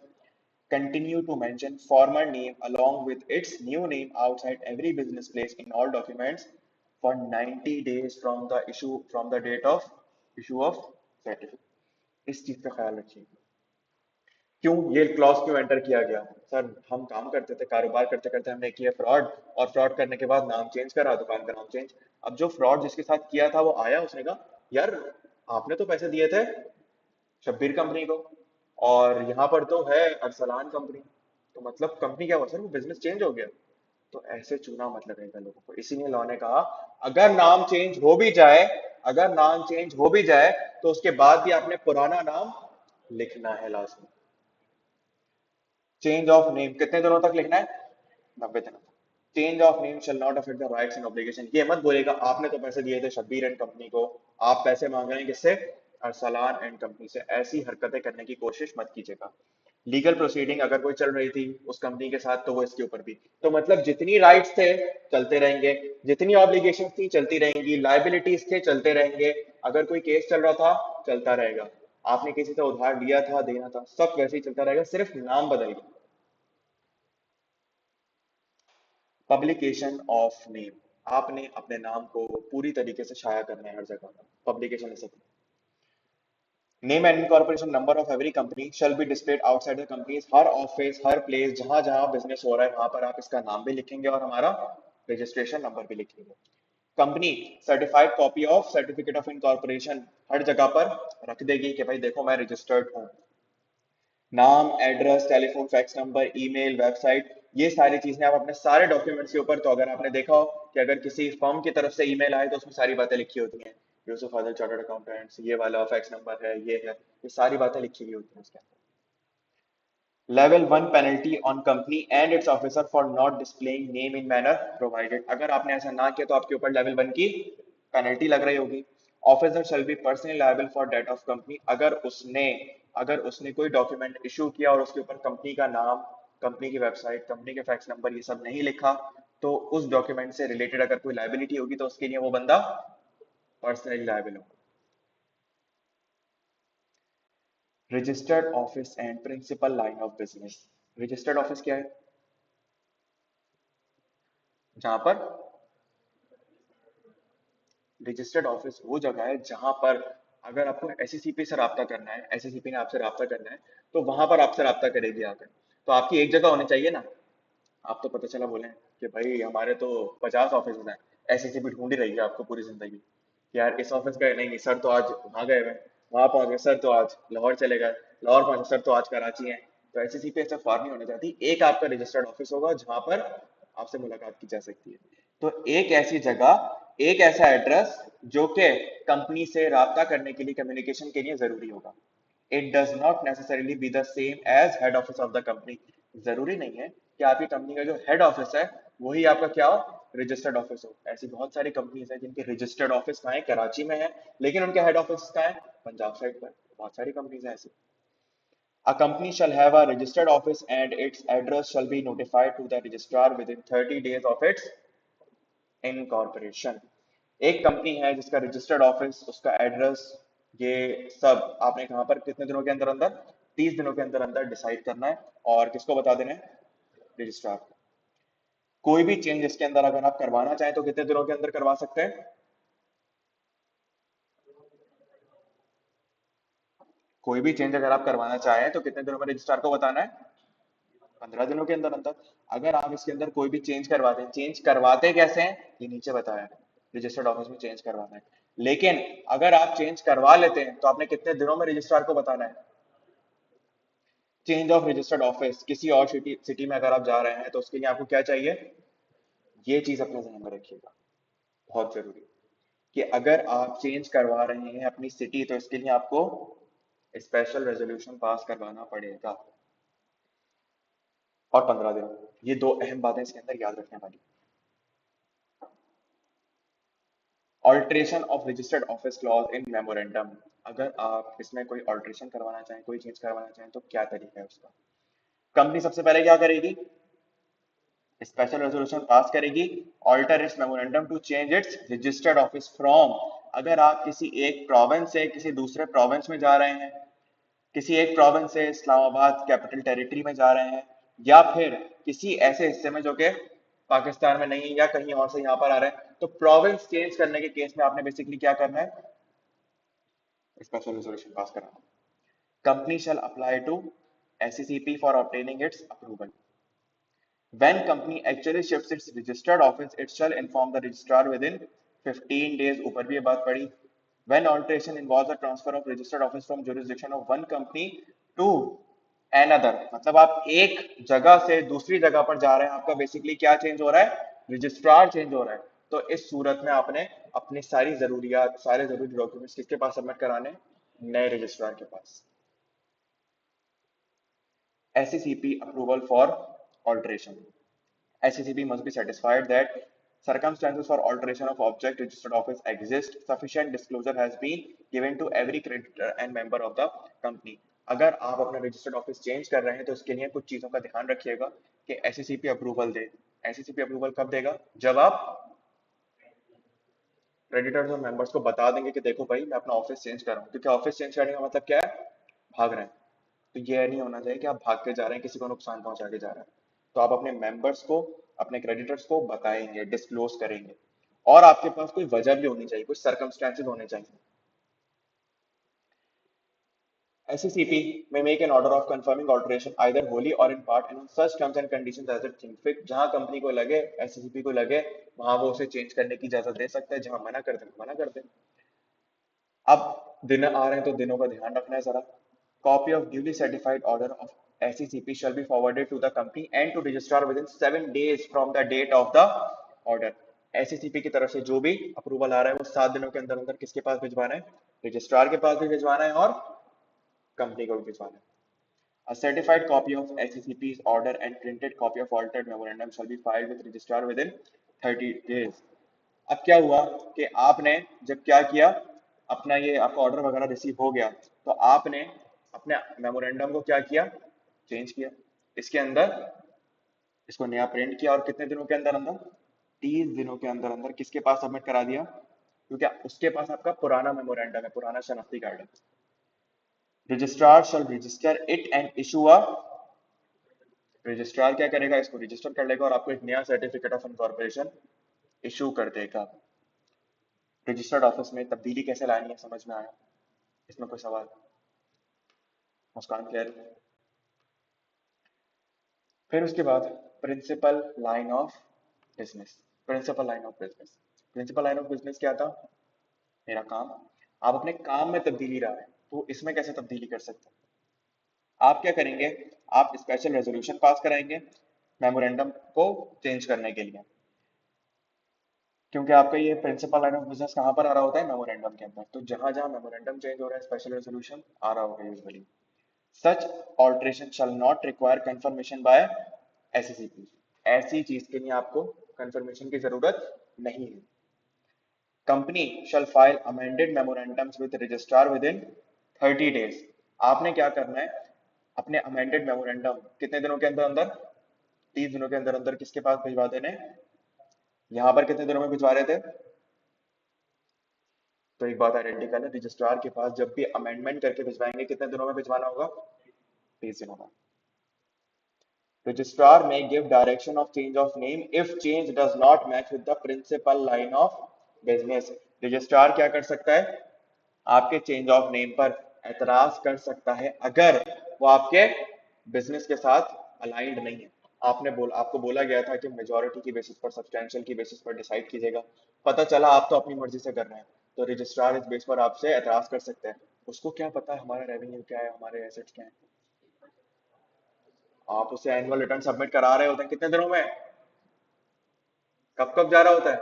Continue to mention former name along with its new name outside every business place in all documents for 90 days from the date of issue of certificate. इस चीज का ख्याल रखिए। क्यों ये क्लॉज क्यों एंटर किया गया? सर हम काम करते थे, कारोबार करते करते हमने किया फ्रॉड, और फ्रॉड करने के बाद नाम चेंज करा, दुकान का नाम चेंज। अब जो फ्रॉड जिसके साथ किया था वो आया, उसने कहा यार आपने तो पैसे दिए थे शब्बीर कंपनी को, और यहाँ पर तो है अरसलान कंपनी, तो मतलब कंपनी क्या हुआ सर, वो बिजनेस चेंज हो गया। तो ऐसे चूना मत लगेगा लोगों को, इसीलिए लॉ ने कहा अगर नाम चेंज हो भी जाए, अगर नाम चेंज हो भी जाए तो उसके बाद भी आपने पुराना नाम लिखना है लाजमी। चेंज ऑफ नेम कितने दिनों तक लिखना है? 90 दिनों तक। Change of name shall not affect the rights and obligation, ये मत बोलेगा आपने तो पैसे दिए थे शब्बीर एंड कंपनी को, आप पैसे मांग रहे हैं किससे? अरसलान एंड कंपनी से। ऐसी हरकतें करने की कोशिश मत कीजिएगा। लीगल प्रोसीडिंग अगर कोई चल रही थी उस कंपनी के साथ तो वो इसके ऊपर भी, तो मतलब जितनी राइट्स थे चलते रहेंगे, जितनी ऑब्लिगेशन थी चलती रहेंगी, लाइबिलिटीज थे चलते रहेंगे, अगर कोई केस चल रहा था चलता रहेगा, आपने किसी से उधार लिया था देना था सब वैसे ही चलता रहेगा, सिर्फ नाम बदल गया। पब्लिकेशन ऑफ नेम, आपने अपने नाम को पूरी तरीके से शाया करना है हर जगह। Publication is name and incorporation number of every company shall be displayed outside the companies, her office her place जहां जहां बिजनेस हो रहा है वहां पर आप इसका नाम भी लिखेंगे और हमारा रजिस्ट्रेशन नंबर भी लिखेंगे। Company certified copy of certificate of incorporation हर जगह पर रख देगी कि भाई देखो मैं रजिस्टर्ड हूँ। नाम, address, telephone, fax number, email, website, ये सारी चीजें आप अपने सारे डॉक्यूमेंट्स के ऊपर, तो अगर आपने देखा हो कि अगर किसी फर्म की तरफ से ईमेल आए तो उसमें सारी बातें लिखी होती हैं, यूसुफ आदिल चार्टर्ड अकाउंटेंट्स, ये वाला फैक्स नंबर है, ये सारी बातें लिखी हुई होती हैं उसके अंदर। Level one penalty on company and it's officer for not displaying name in manner provided, अगर आपने ऐसा ना किया तो आपके ऊपर लेवल वन की पेनल्टी लग रही होगी। Officer shall be personally liable for debt of company, अगर उसने कोई डॉक्यूमेंट इशू किया और उसके ऊपर कंपनी का नाम, कंपनी की वेबसाइट, कंपनी के फैक्स नंबर ये सब नहीं लिखा, तो उस डॉक्यूमेंट से रिलेटेड अगर कोई लाइबिलिटी होगी तो उसके लिए वो बंदा पर्सनली लायबल होगा। Registered office and principal line of business, registered office क्या है? जहां पर रजिस्टर्ड ऑफिस वो जगह है जहां पर अगर आपको एसएससीपी से रब्ता करना है, एसएससीपी ने आपसे रब्ता करना है, तो वहां पर आपसे रब्ता करेगी आकर। तो आपकी एक जगह होनी चाहिए ना। आप तो पता चला बोले कि भाई हमारे तो 50 ऑफिस हैं, एसएससीपी ढूंढ ही रही है आपको पूरी जिंदगी कि यार इस ऑफिस गए नहीं, नहीं सर तो आज वहां गए हुए हैं, वहां पहुंच गए सर तो आज लाहौर चले गए, लाहौर पहुंचे सर तो आज कराची है। तो एसएससीपी ऐसा फार नहीं होना चाहती, एक आपका रजिस्टर्ड ऑफिस होगा जहां पर आपसे मुलाकात की जा सकती है। तो एक ऐसी जगह, एक ऐसा एड्रेस जो कि कंपनी से राब्ता करने के लिए, कम्युनिकेशन के लिए जरूरी होगा। It does not necessarily be the same as head office of the company, जरूरी नहीं है कि आपकी कंपनी का जो हेड ऑफिस है वही आपका क्या हो, रजिस्टर्ड ऑफिस हो। ऐसी बहुत सारी कंपनीज हैं जिनके रजिस्टर्ड ऑफिस कहाँ है, कराची में है, लेकिन उनके हेड ऑफिस कहाँ है, पंजाब साइड पर। बहुत सारी कंपनीज हैं ऐसी। A company shall have a registered office and its address shall be notified to the registrar within 30 days of its incorporation। एक कंपनी है जिसका रजिस्टर्ड ऑफिस, उसका एड्रेस, ये सब आपने कहां पर कितने दिनों के अंदर अंदर, 30 दिनों के अंदर अंदर डिसाइड करना है, और किसको बता देना है, रजिस्ट्रार को। कोई भी चेंज इसके अंदर अगर आप करवाना चाहें तो कितने दिनों के अंदर करवा सकते हैं? कोई भी चेंज अगर आप करवाना चाहें तो कितने दिनों में रजिस्ट्रार को बताना है? 15 दिनों के अंदर अंदर। अगर आप इसके अंदर कोई भी चेंज करवाते हैं, चेंज करवाते कैसे हैं ये नीचे बताया है, रजिस्टर्ड ऑफिस में चेंज करवाना है। लेकिन अगर आप चेंज करवा लेते हैं तो आपने कितने दिनों में रजिस्ट्रार को बताना है? चेंज ऑफ रजिस्टर्ड ऑफिस, किसी और सिटी सिटी में अगर आप जा रहे हैं तो उसके लिए आपको क्या चाहिए, ये चीज अपने ध्यान में रखिएगा, बहुत जरूरी है कि अगर आप चेंज करवा रहे हैं अपनी सिटी तो इसके लिए आपको स्पेशल रेजोल्यूशन पास करवाना पड़ेगा, और 15 दिन। ये दो अहम बातें इसके अंदर याद रखने वाली। Alteration of registered office clause in memorandum, अगर आप इसमें कोई ऑल्ट्रेशन करवाना चाहें, कोई चेंज करवाना चाहें तो क्या तरीका है उसका? कंपनी सबसे पहले क्या करेगी, स्पेशल रेजोल्यूशन पास करेगी, alter its memorandum to change its registered office from, अगर आप किसी एक प्रोविंस से किसी दूसरे प्रोविंस में जा रहे हैं, किसी एक प्रोविंस से इस्लामाबाद कैपिटल टेरिटरी में जा रहे हैं, या फिर किसी ऐसे हिस्से में जो कि पाकिस्तान में नहीं है या कहीं और से यहाँ पर आ रहे हैं, तो प्रोविंस चेंज करने के केस में आपने बेसिकली क्या करना है, स्पेशल रेजोल्यूशन पास कराना। Company shall apply to SECP for obtaining its approval. When company actually shifts its registered office, it shall inform the registrar within 15 days. ऊपर भी ये बात पड़ी। When alteration involves the transfer of registered office from jurisdiction of one company to another, मतलब आप एक जगह से दूसरी जगह पर जा रहे हैं, आपका बेसिकली क्या चेंज हो रहा है, रजिस्ट्रार चेंज हो रहा है। तो इस सूरत में आपने अपनी सारी जरूरियात, सारे जरूरी डॉक्यूमेंट्स किसके पास सबमिट कराने, नए रजिस्ट्रार के पास। SECP approval for alteration. SECP must be satisfied that circumstances for alteration of object registered office exist. Sufficient disclosure has been given to every creditor and member of the company. अगर आप अपना registered office change कर रहे हैं तो इसके लिए कुछ चीजों का ध्यान रखिएगा कि SECP अप्रूवल दे। SECP अप्रूवल कब देगा, जब आप क्रेडिटर्स और मेंबर्स को बता देंगे कि देखो भाई मैं अपना ऑफिस चेंज कर रहा हूँ, क्योंकि ऑफिस चेंज करने का मतलब क्या है, भाग रहे हैं। तो ये नहीं होना चाहिए कि आप भाग के जा रहे हैं, किसी को नुकसान पहुंचा के जा रहे हैं। तो आप अपने मेंबर्स को, अपने क्रेडिटर्स को बताएंगे, डिस्क्लोज करेंगे, और आपके पास कोई वजह भी होनी चाहिए, कुछ सर्कमस्टेंसेस होने चाहिए। SECP may make an order of confirming alteration either wholly or in part and on such terms and conditions as it thinks fit। जहां कंपनी को लगे, SECP को लगे, वहां वो उसे चेंज करने की इजाजत दे सकता है, जहां मना कर दे मना कर दे। अब दिन आ रहे हैं तो दिनों का ध्यान रखना है जरा। Copy of duly certified order of SECP shall be forwarded to the company and to registrar within 7 days from the date of the order। SECP की तरफ से जो भी अप्रूवल आ रहा है वो 7 दिनों के अंदर अंदर किसके पास भिजवाना है, रजिस्ट्रार के पास भी भिजवाना है और कंपनी को भी भिजवाना है। A certified copy of SECP's order and printed copy of altered memorandum shall be filed with registrar within 30 days। अब क्या हुआ कि आपने जब क्या किया, अपना ये आपका ऑर्डर वगैरह रिसीव हो गया, तो आपने अपने मेमोरेंडम को क्या किया, चेंज किया, इसके अंदर इसको नया प्रिंट किया, और कितने दिनों के अंदर अंदर, 30 दिनों के अंदर अंदर किसके पास सबमिट करा दिया, क्योंकि उसके पास आपका पुराना मेमोरेंडम है, पुराना शनाख्ती कार्ड है। Registrar shall register it and issue a, registrar क्या करेगा, इसको रजिस्टर कर लेगा और आपको एक नया सर्टिफिकेट ऑफ इनकॉर्पोरेशन इशू कर देगा। रजिस्टर्ड ऑफिस में तब्दीली कैसे लानी है, समझ में आया, इसमें कोई सवाल, मुस्कान क्लियर। फिर उसके बाद principal line of business. Principal line of business, principal line of business क्या था, मेरा काम, आप अपने काम में तब्दीली ला रहे हैं तो इसमें कैसे तब्दीली कर सकते हैं। आप क्या करेंगे, आप स्पेशल रेजोल्यूशन पास कराएंगे मेमोरेंडम को चेंज करने के लिए, क्योंकि आपका ये प्रिंसिपल लाइन ऑफ बिजनेस कहाँ पर आ रहा होता है, मेमोरेंडम के अंदर। तो जहां जहां मेमोरेंडम चेंज हो रहा है स्पेशल रेजोल्यूशन आ रहा होगा usually. Such alteration shall not require confirmation bye SECP। ऐसी चीज के लिए आपको कंफर्मेशन की जरूरत नहीं है। Company shall file amended memorandums with registrar with in 30 days। आपने क्या करना है, अपने अमेंडेड मेमोरेंडम कितने दिनों के अंदर अंदर, 30 दिनों के अंदर अंदर किसके पास भिजवा देने, यहां पर कितने दिनों में भिजवा रहे थे, तो एक बात आइडेंटिकल है, रजिस्ट्रार के पास जब भी अमेंडमेंट करके भिजवाएंगे कितने दिनों में भिजवाना होगा, 30 दिनों में। Registrar may give direction of change of name if change does not match with the principal line of business। Registrar क्या कर सकता है, आपके चेंज ऑफ नेम पर एतराज कर सकता है अगर वो आपके बिजनेस के साथ अलाइंड नहीं है। आपको बोला गया था कि मेजोरिटी की बेसिस पर, सब्सटेंशियल की बेसिस पर डिसाइड कीजिएगा, पता चला आप तो अपनी मर्जी से कर रहे हैं, तो रजिस्ट्रार इस बेस पर आपसे एतराज कर सकते हैं। उसको क्या पता है हमारा रेवेन्यू क्या है, हमारे एसेट्स क्या है। आप उसे एनुअल रिटर्न सबमिट करा रहे होते हैं कितने दिनों में, कब कब जा रहा होता है,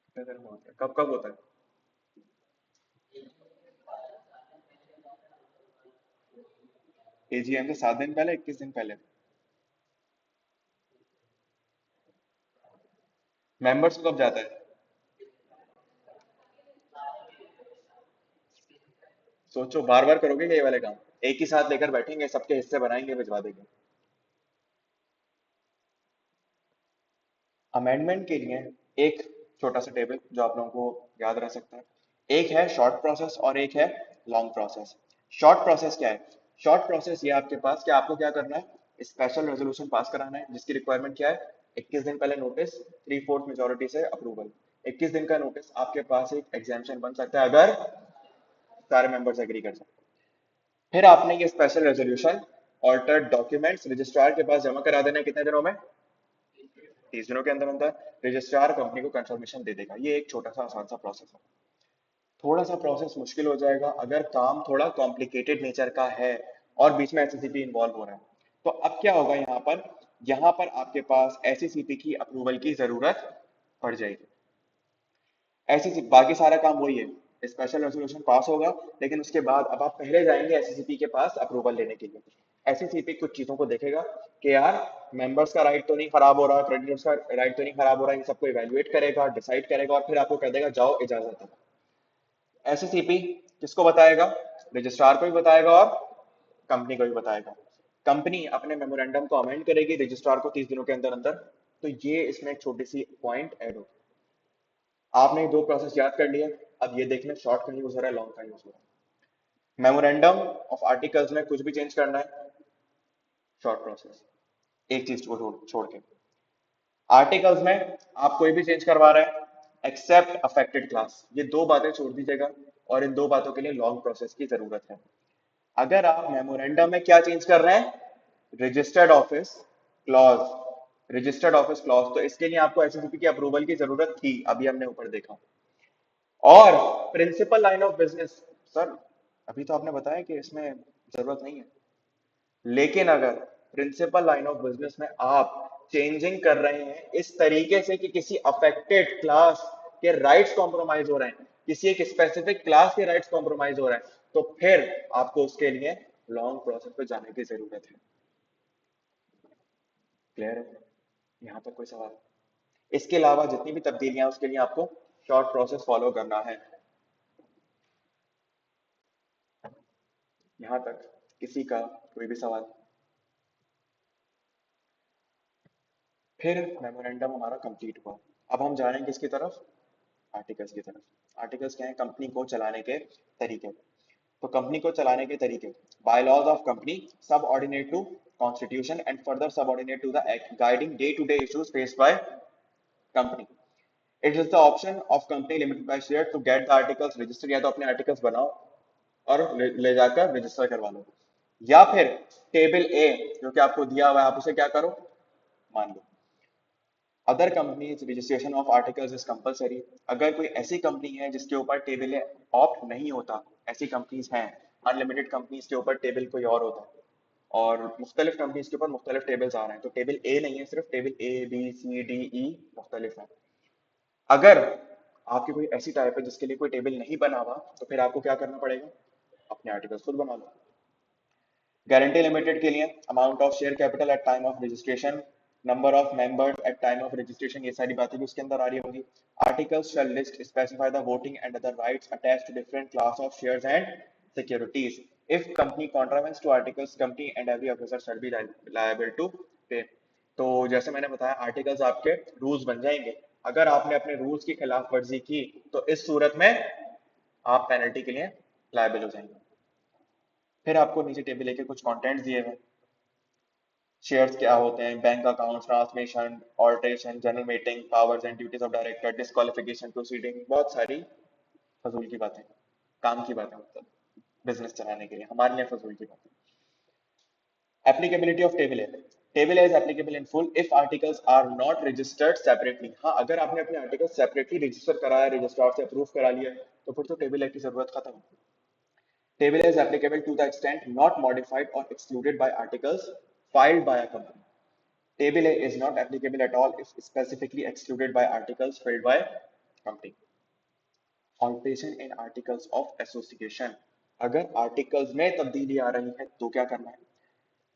कितने दिनों में होता है, कब कब होता है, AGM से 7 दिन पहले, 21 दिन पहले। मेंबर्स को कब जाता है, सोचो, बार बार करोगे क्या ये वाले काम, एक ही साथ लेकर बैठेंगे, सबके हिस्से बनाएंगे, भिजवा देंगे। अमेंडमेंट के लिए एक छोटा सा टेबल जो आप लोगों को याद रह सकता है, एक है शॉर्ट प्रोसेस और एक है लॉन्ग प्रोसेस। शॉर्ट प्रोसेस क्या है? शॉर्ट प्रोसेस ये आपके पास कि आपको क्या करना है, स्पेशल रेजोल्यूशन पास कराना है जिसकी रिक्वायरमेंट क्या है, 21 दिन पहले नोटिस, 3/4 मेजोरिटी से अप्रूवल। 21 दिन का नोटिस, आपके पास एक एग्जामेशन बन सकता है अगर सारे मेंबर्स एग्री कर सकते हैं। फिर आपने ये special resolution altered documents registrar के पास जमा करा देना है, कितने दिनों में? 30 दिनों के अंदर अंदर रजिस्ट्रार कंपनी को कंफर्मेशन दे देगा। ये एक छोटा सा आसान सा प्रोसेस है। थोड़ा सा प्रोसेस मुश्किल हो जाएगा अगर काम थोड़ा कॉम्प्लिकेटेड नेचर का है और बीच में एससीसीपी इन्वॉल्व हो रहा है। तो अब क्या होगा यहाँ पर आपके पास एससीसीपी की अप्रूवल की जरूरत पड़ जाएगी। ऐसी बाकी सारा काम वही है, स्पेशल रेजोल्यूशन पास होगा, लेकिन उसके बाद अब आप पहले जाएंगे एससीसीपी के पास अप्रूवल लेने के लिए। एससीसीपी कुछ चीजों को देखेगा कि यार मेंबर्स का राइट तो नहीं खराब हो रहा, क्रेडिटर्स का राइट तो नहीं खराब हो रहा, इन सबको इवेल्युएट करेगा, डिसाइड करेगा और फिर आपको कह देगा जाओ इजाजत है। एससीसीपी किसको बताएगा? रजिस्ट्रार को भी बताएगा और कंपनी को भी बताएगा। कंपनी अपने मेमोरेंडम को अमेंड करेगी रजिस्ट्रार को 30 दिनों के अंदर अंदर। तो ये इसमें एक छोटी सी पॉइंट ऐड होगी। आपने दो प्रोसेस याद कर लिए, अब ये देख लें शॉर्ट का यूज हो रहा है लॉन्ग का यूज हो रहा है। मेमोरेंडम ऑफ आर्टिकल्स में कुछ भी चेंज करना है, शॉर्ट प्रोसेस, एक चीज को छोड़ के। आर्टिकल्स में आप कोई भी चेंज करवा रहे हैं एक्सेप्ट अफेक्टेड क्लास, ये दो बातें छोड़ दीजिएगा और इन दो बातों के लिए लॉन्ग प्रोसेस की जरूरत है। अगर आप मेमोरेंडम में क्या चेंज कर रहे हैं, registered office clause, registered office clause, तो इसके लिए आपको एससीसीपी की अप्रूवल की जरूरत थी, अभी हमने ऊपर देखा। और principal line of business, sir अभी तो आपने बताया कि इसमें जरूरत नहीं है, लेकिन अगर प्रिंसिपल लाइन ऑफ बिजनेस में आप चेंजिंग कर रहे हैं इस तरीके से कि किसी अफेक्टेड क्लास के राइट्स कॉम्प्रोमाइज हो रहे हैं, किसी एक स्पेसिफिक क्लास के राइट्स कॉम्प्रोमाइज हो रहे हैं, तो फिर आपको उसके लिए लॉन्ग प्रोसेस पे जाने की जरूरत है। क्लियर है? यहां तक कोई सवाल? इसके अलावा जितनी भी तब्दीलियां उसके लिए आपको शॉर्ट प्रोसेस फॉलो करना है। यहां तक किसी का कोई भी सवाल? फिर मेमोरेंडम हमारा कंप्लीट हुआ। अब हम जा रहे हैं किसकी तरफ? आर्टिकल्स की तरफ। आर्टिकल्स क्या है? कंपनी को चलाने के तरीके। तो कंपनी को चलाने के तरीके, bylaws of company subordinate to constitution and further subordinate to the act guiding day to day issues faced by company. It is the option of company limited by share to get the articles registered, या तो अपने articles बनाओ और ले जाकर register करवा लो, या फिर टेबल ए जो कि आपको दिया हुआ है आप उसे क्या करो, मान लो। Other companies registration of articles is compulsory, अगर कोई ऐसी कंपनी है जिसके ऊपर टेबल ऑप्ट नहीं होता, ऐसी कंपनीज हैं। अनलिमिटेड कंपनीज के ऊपर टेबल कोई और होता है और मुख्तलिफ कंपनीज के ऊपर मुख्तलिफ टेबल्स आ रहे हैं, तो टेबल ए नहीं है, सिर्फ table A B C D E मुख्तलिफ है। अगर आपकी कोई ऐसी टाइप है जिसके लिए कोई टेबल नहीं बना हुआ, तो फिर आपको क्या करना पड़ेगा, अपने आर्टिकल्स खुद बना लो। गारंटी लिमिटेड के लिए amount of share capital at time of registration, number of members at time of registration, ये सारी बातें भी उसके अंदर आ रही होंगी। Articles shall list specify the voting and other rights attached to different class of shares and securities. If company contravenes to articles, company and every officer shall be liable to pay. तो जैसे मैंने बताया articles आपके rules बन जाएंगे, अगर आपने अपने रूल्स की खिलाफ वर्जी की तो इस सूरत में आप पेनल्टी के लिए लायबल हो जाएंगे। फिर आपको नीचे टेबल लेके कुछ कंटेंट्स दिए हुए, शेयर्स क्या होते हैं, bank account, transmission, alteration, general meeting, powers and duties of director, disqualification proceeding, बहुत सारी फजूल की बातें, काम की बातें, मतलब बिजनेस चलाने के लिए हमारे लिए फजूल की बातें। Applicability of table A, table A is applicable in full if articles are not registered separately. हाँ, अगर आपने अपने आर्टिकल सेपरेटली रजिस्टर कराया, रजिस्ट्रार से अप्रूव करा लिया, तो फिर तो टेबल ए की जरूरत खत्म। Table is applicable to the extent not modified or excluded by articles filed by a company. Table A is not applicable at all if specifically excluded by articles filed by company. Alteration in articles of association. अगर articles में तब्दीली आ रही है तो क्या करना है?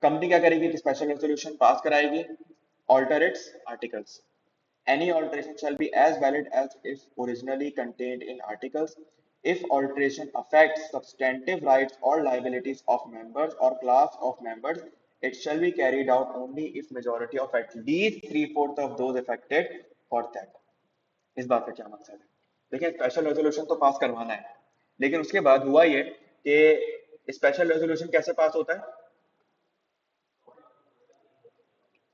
Company क्या करेगी कि स्पेशल रेजोल्यूशन पास कराएगी, alter its articles. Any alteration shall be as valid as if originally contained in articles. If alteration affects substantive rights or liabilities of members or class of members, It shall be carried out only if majority of at least three-fourth of those affected for that. इस बात का क्या मकसद है? देखिए special resolution तो पास करवाना है, लेकिन उसके बाद हुआ ये कि स्पेशल रेजोल्यूशन कैसे पास होता है?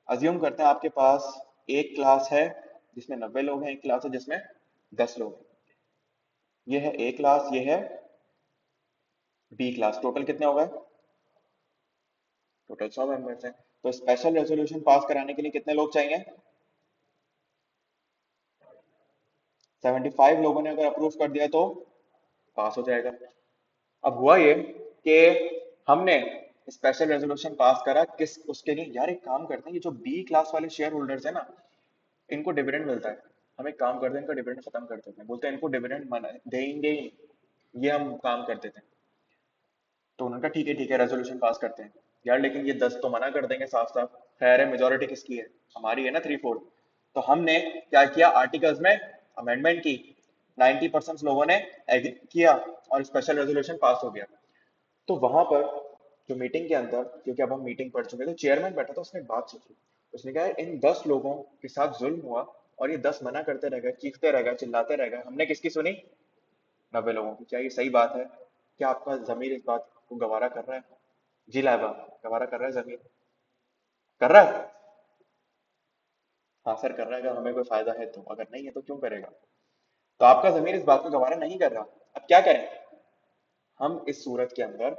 अज्यूम करते हैं आपके पास एक क्लास है जिसमें 90 लोग हैं, एक क्लास है जिसमें 10 लोग हैं। ये है ए क्लास, ये है बी क्लास। टोटल कितने हो गए? टोटल 100 मेंबर्स हैं। तो स्पेशल रेजोल्यूशन पास कराने के लिए कितने लोग चाहिए? 75 लोगों ने अगर अप्रूव कर दिया तो पास हो जाएगा। अब हुआ ये कि हमने स्पेशल रेजोल्यूशन पास करा किस उसके लिए? यार एक काम करते हैं, ये जो बी क्लास वाले शेयर होल्डर्स है ना, इनको डिविडेंड मिलता है। हम एक काम करते हैं, इनका डिविडेंड खत्म कर देते हैं, बोलते हैं इनको डिविडेंड देंगे ही, ये हम काम कर देते हैं। तो उन्होंने कहा ठीक है रेजोल्यूशन पास करते हैं। यार लेकिन ये 10 तो मना कर देंगे साफ साफ। खैर है, मेजोरिटी किसकी है? हमारी है ना, 3/4। तो हमने क्या किया, आर्टिकल्स में अमेंडमेंट की, 90% लोगों ने एग्री किया और स्पेशल रेजोल्यूशन पास हो गया। तो वहां पर जो मीटिंग के अंदर, क्योंकि अब हम मीटिंग पढ़ चुके थे, चेयरमैन बैठा था, उसने एक बात सोची। उसने कहा इन 10 लोगों के साथ जुल्म हुआ और ये 10 मना करते रह गए, चीखते रह गए, चिल्लाते रह गए, हमने किसकी सुनी? 90 लोगों की। क्या ये सही बात है? क्या आपका जमीर इस बात को गवारा कर रहा है? जी लाइबा, गवारा कर रहा है जमीर? कर रहा है? हाँ सर कर रहा है, अगर हमें कोई फायदा है तो। अगर नहीं है तो क्यों करेगा? तो आपका जमीर इस बात को गवारा नहीं कर रहा। अब क्या करें? हम इस सूरत के अंदर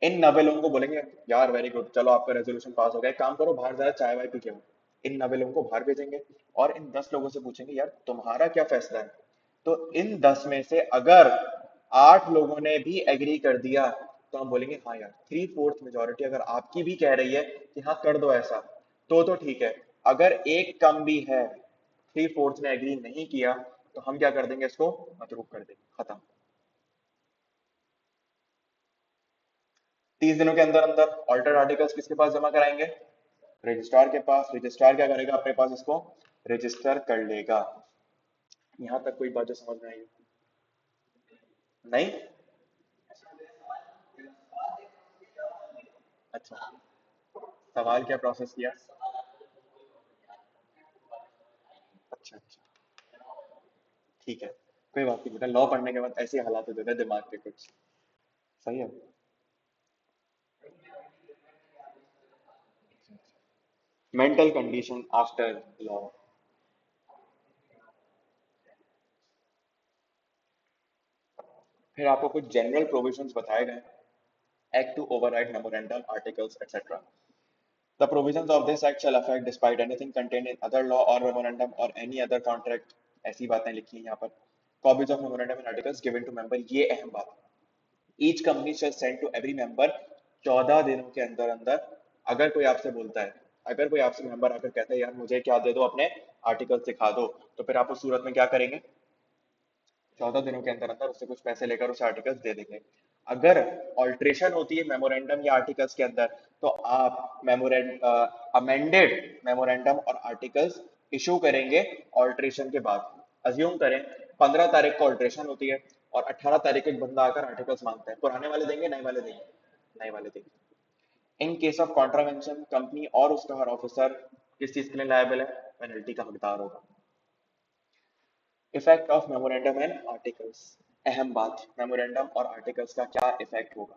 इन 90 लोगों को बोलेंगे यार वेरी गुड, चलो आपका रेजोल्यूशन पास हो गया, एक काम करो बाहर जाए चाय वाय पी के आओ। इन 90 लोगों को बाहर भेजेंगे और इन 10 लोगों से पूछेंगे यार तुम्हारा क्या फैसला है? तो इन 10 में से अगर 8 लोगों ने भी एग्री कर दिया तो हम बोलेंगे हाँ यार, 3/4 मेजोरिटी अगर आपकी भी कह रही है कि हाँ कर दो ऐसा, तो ठीक है। अगर एक कम भी है, 3/4 ने एग्री नहीं किया, तो हम क्या कर देंगे, इसको मतरूक कर देंगे, खत्म। 30 दिनों के अंदर अंदर ऑल्टर आर्टिकल्स किसके पास जमा कराएंगे? रजिस्ट्रार के पास। रजिस्ट्रार क्या करेगा अपने पास? इसको रजिस्टर कर लेगा। यहां तक कोई बात जो समझ में आई? नहीं? अच्छा, सवाल क्या प्रोसेस किया? अच्छा अच्छा, ठीक है, कोई बात नहीं बेटा, लॉ पढ़ने के बाद ऐसे हालात हो जाते हैं दिमाग के कुछ। सही है। Mental condition after law. फिर आपको कुछ जनरल प्रोविजंस बताए गए, act to override memorandum articles etcetera. The provisions of this act shall affect despite anything contained in other law or memorandum or any other contract। ऐसी बातें लिखी हैं यहाँ पर। Copies of memorandum and articles given to member, ये अहम बात है। Each company shall send to every member 14 दिनों के अंदर अंदर। अगर कोई आपसे बोलता है, अगर कोई आपसे मेंबर आकर कहता है यार मुझे क्या दे दो, अपने आर्टिकल दिखा दो, तो फिर आप उस सूरत में क्या करेंगे? 14 दिनों के अंदर अंदर उससे कुछ पैसे लेकर उसे आर्टिकल्स दे देंगे। अगर ऑल्ट्रेशन होती है मेमोरेंडम या आर्टिकल्स के अंदर, तो आप अमेंडेड मेमोरेंडम और आर्टिकल्स इशू करेंगे ऑल्ट्रेशन के बाद। अज्यूम करें 15 तारीख को ऑल्ट्रेशन होती है और 18 तारीख को एक बंदा आकर आर्टिकल्स मांगता है, पुराने वाले देंगे नए वाले देंगे? नए वाले देंगे। In case of contravention company और उसका हर ऑफिसर किस चीज के लिए लायबल है? पेनल्टी का हकदार होगा। Effect of memorandum and articles. अहम बात, मेमोरेंडम और आर्टिकल्स का क्या इफेक्ट होगा?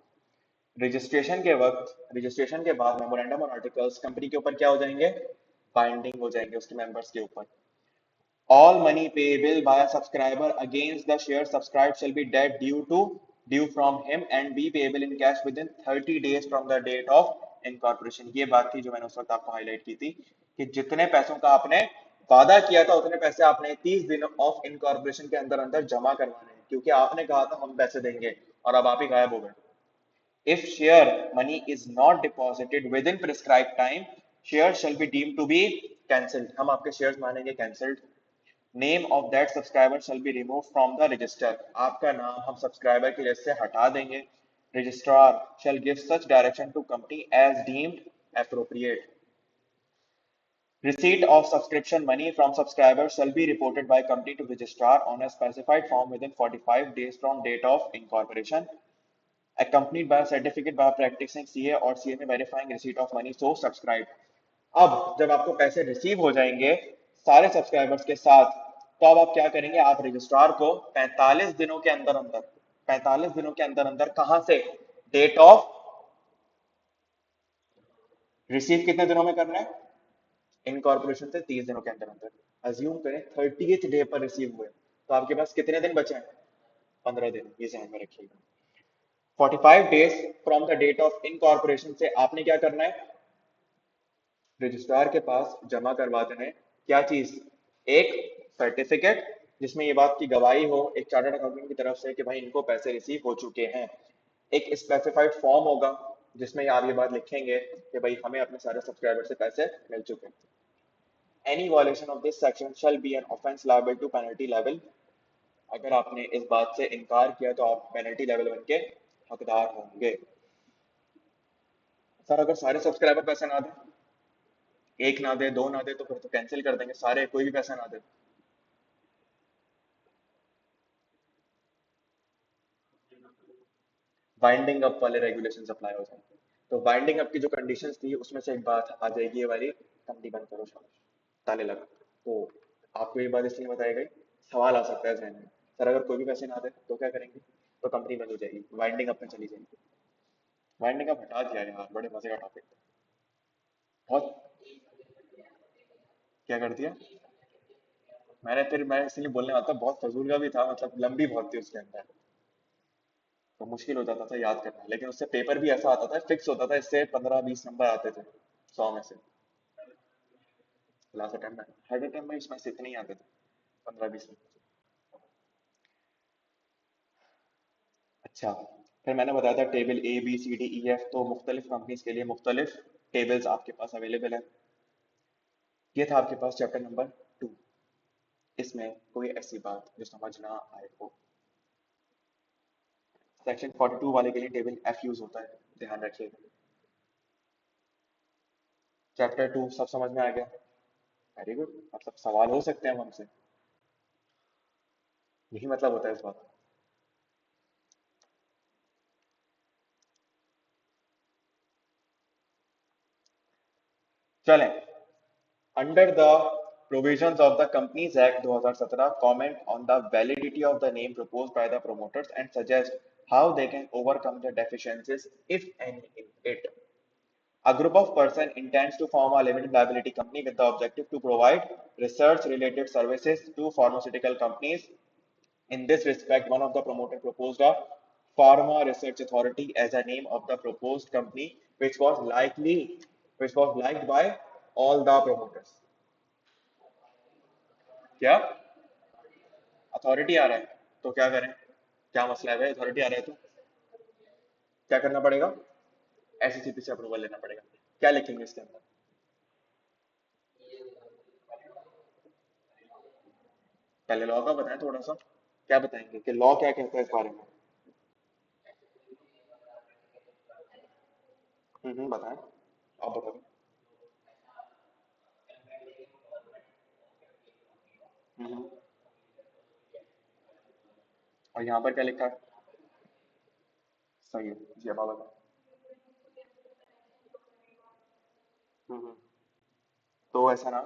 रजिस्ट्रेशन के वक्त, रजिस्ट्रेशन के बाद मेमोरेंडम और आर्टिकल्स कंपनी के ऊपर क्या हो जाएंगे? बाइंडिंग हो जाएंगे उसके मेंबर्स के ऊपर। All money payable by a subscriber against the share subscribed shall be debt due from him and be payable in cash within 30 days from the date of incorporation। ये बात थी जो मैंने उस वक्त आपको हाईलाइट की थी कि जितने पैसों का आपने वादा किया था उतने पैसे आपने 30 दिन ऑफ इनकॉर्पोरेशन के अंदर अंदर जमा करवाने हैं, क्योंकि आपने कहा था हम पैसे देंगे और अब आप ही गायब हो गए। If share money is not deposited within prescribed time, shares shall be deemed to be cancelled। हम आपके शेयर्स मानेंगे cancelled. Name of that subscriber shall be remove from the register. आपका नाम हम सब्सक्राइबर की लिस्ट से हटा देंगे। Registrar shall give such direction to company as deemed appropriate. Receipt of subscription money from subscribers shall be reported by company to registrar on a specified form within 45 days from date of incorporation। accompanied by a certificate by practicing CA or CMA verifying receipt of money, so subscribe. अब जब आपको पैसे receive हो जाएंगे सारे subscribers के साथ, तो अब आप क्या करेंगे, आप रजिस्ट्रार को 45 दिनों के अंदर अंदर 45 दिनों के अंदर अंदर कहां से, डेट ऑफ रिसीव कितने दिनों में करना है, इनकॉर्पोरेशन से 30 दिनों के अंदर अंदर, अज्यूम करें 30th डे पर रिसीव हुए, तो आपके पास कितने दिन बचे हैं, 15 दिन, ये ध्यान में रखिएगा। 45 days from the date of incorporation से आपने क्या करना है, रजिस्ट्रार के पास जमा करवा देना है क्या चीज, एक सर्टिफिकेट जिसमें ये बात की गवाही हो एक चार्टर्ड अकाउंटेंट की तरफ से कि भाई इनको पैसे रिसीव हो चुके हैं, एक स्पेसिफाइड फॉर्म होगा जिसमें आप ये बात लिखेंगे कि भाई हमें अपने सारे सब्सक्राइबर से पैसे मिल चुके हैं। Any violation of this section shall be an offence liable to penalty level, अगर आपने इस बात से इनकार किया तो आप पेनल्टी लेवल बन के हकदार होंगे। सर अगर सारे सब्सक्राइबर पैसे ना दें, एक ना दे, दो ना दे, तो फिर तो कैंसिल कर देंगे, सारे कोई भी पैसा ना दे। बाइंडिंग अप वाले रेगुलेशंस अप्लाई हो जाएंगे। तो बाइंडिंग अप की जो कंडीशंस थी उसमें से एक बात आ जाएगी, ये वाली, कंपनी बंद करो, शाबाश, ताले लगा। तो आपको ये बात इसलिए बताई गई, सवाल आ सकता है जहन में, सर अगर कोई भी पैसे ना दे तो क्या करेंगे, तो कंपनी बंद हो जाएगी, वाइंडिंग अप में चली जाएगी। वाइंडिंग अप हटा दिया यार, बड़े मजे का टॉपिक, बहुत, क्या कर दिया मैंने, फिर मैं इसलिए बोलने वाला था, बहुत फजूल का भी था, मतलब लंबी बहुत थी उसके अंदर, तो मुश्किल हो जाता था याद करना, लेकिन उससे पेपर भी ऐसा आता था, फिक्स होता था, इससे 15-20 नंबर आते थे 100 में से, लास्ट अटेम्प्ट में, हर अटेम्प्ट में इसमें से इतने ही आते थे, 15-20 नंबर। अच्छा, फिर मैंने बताया था टेबल ABCDEF, तो मुख्तलिफ कंपनीज के लिए मुख्तलिफ टेबल्स आपके पास अवेलेबल है। ये था आपके पास चैप्टर नंबर 2, इसमें कोई ऐसी बात जो समझ ना आए हो। सेक्शन 42 वाले के लिए टेबल F यूज होता है, ध्यान रखिएगा। चैप्टर 2 सब समझ में आ गया, वेरी गुड, मतलब सवाल हो सकते हैं अब हमसे, यही मतलब होता है इस बात का। चलें, under the provisions of the Companies Act 2017, comment on the validity of the name proposed by the promoters and suggest how they can overcome the deficiencies, if any, in it. A group of persons intends to form a limited liability company with the objective to provide research-related services to pharmaceutical companies. In this respect, one of the promoters proposed a Pharma Research Authority as a name of the proposed company, which was liked by all the promoters. क्या authority आ रहा है तो क्या करें, क्या मसला है भाई, अथॉरिटी आ रहा है तो क्या करना पड़ेगा, SECP से अप्रूवल लेना पड़ेगा। क्या लिखेंगे इसके अंदर, पहले लॉ का बताएं थोड़ा सा, क्या बताएंगे कि लॉ क्या कहता है इस बारे में। बताएं, आप बताओ। हम्म, और यहाँ पर क्या लिखा है, सही है जी, अब आप बताओ। हम्म, तो ऐसा ना,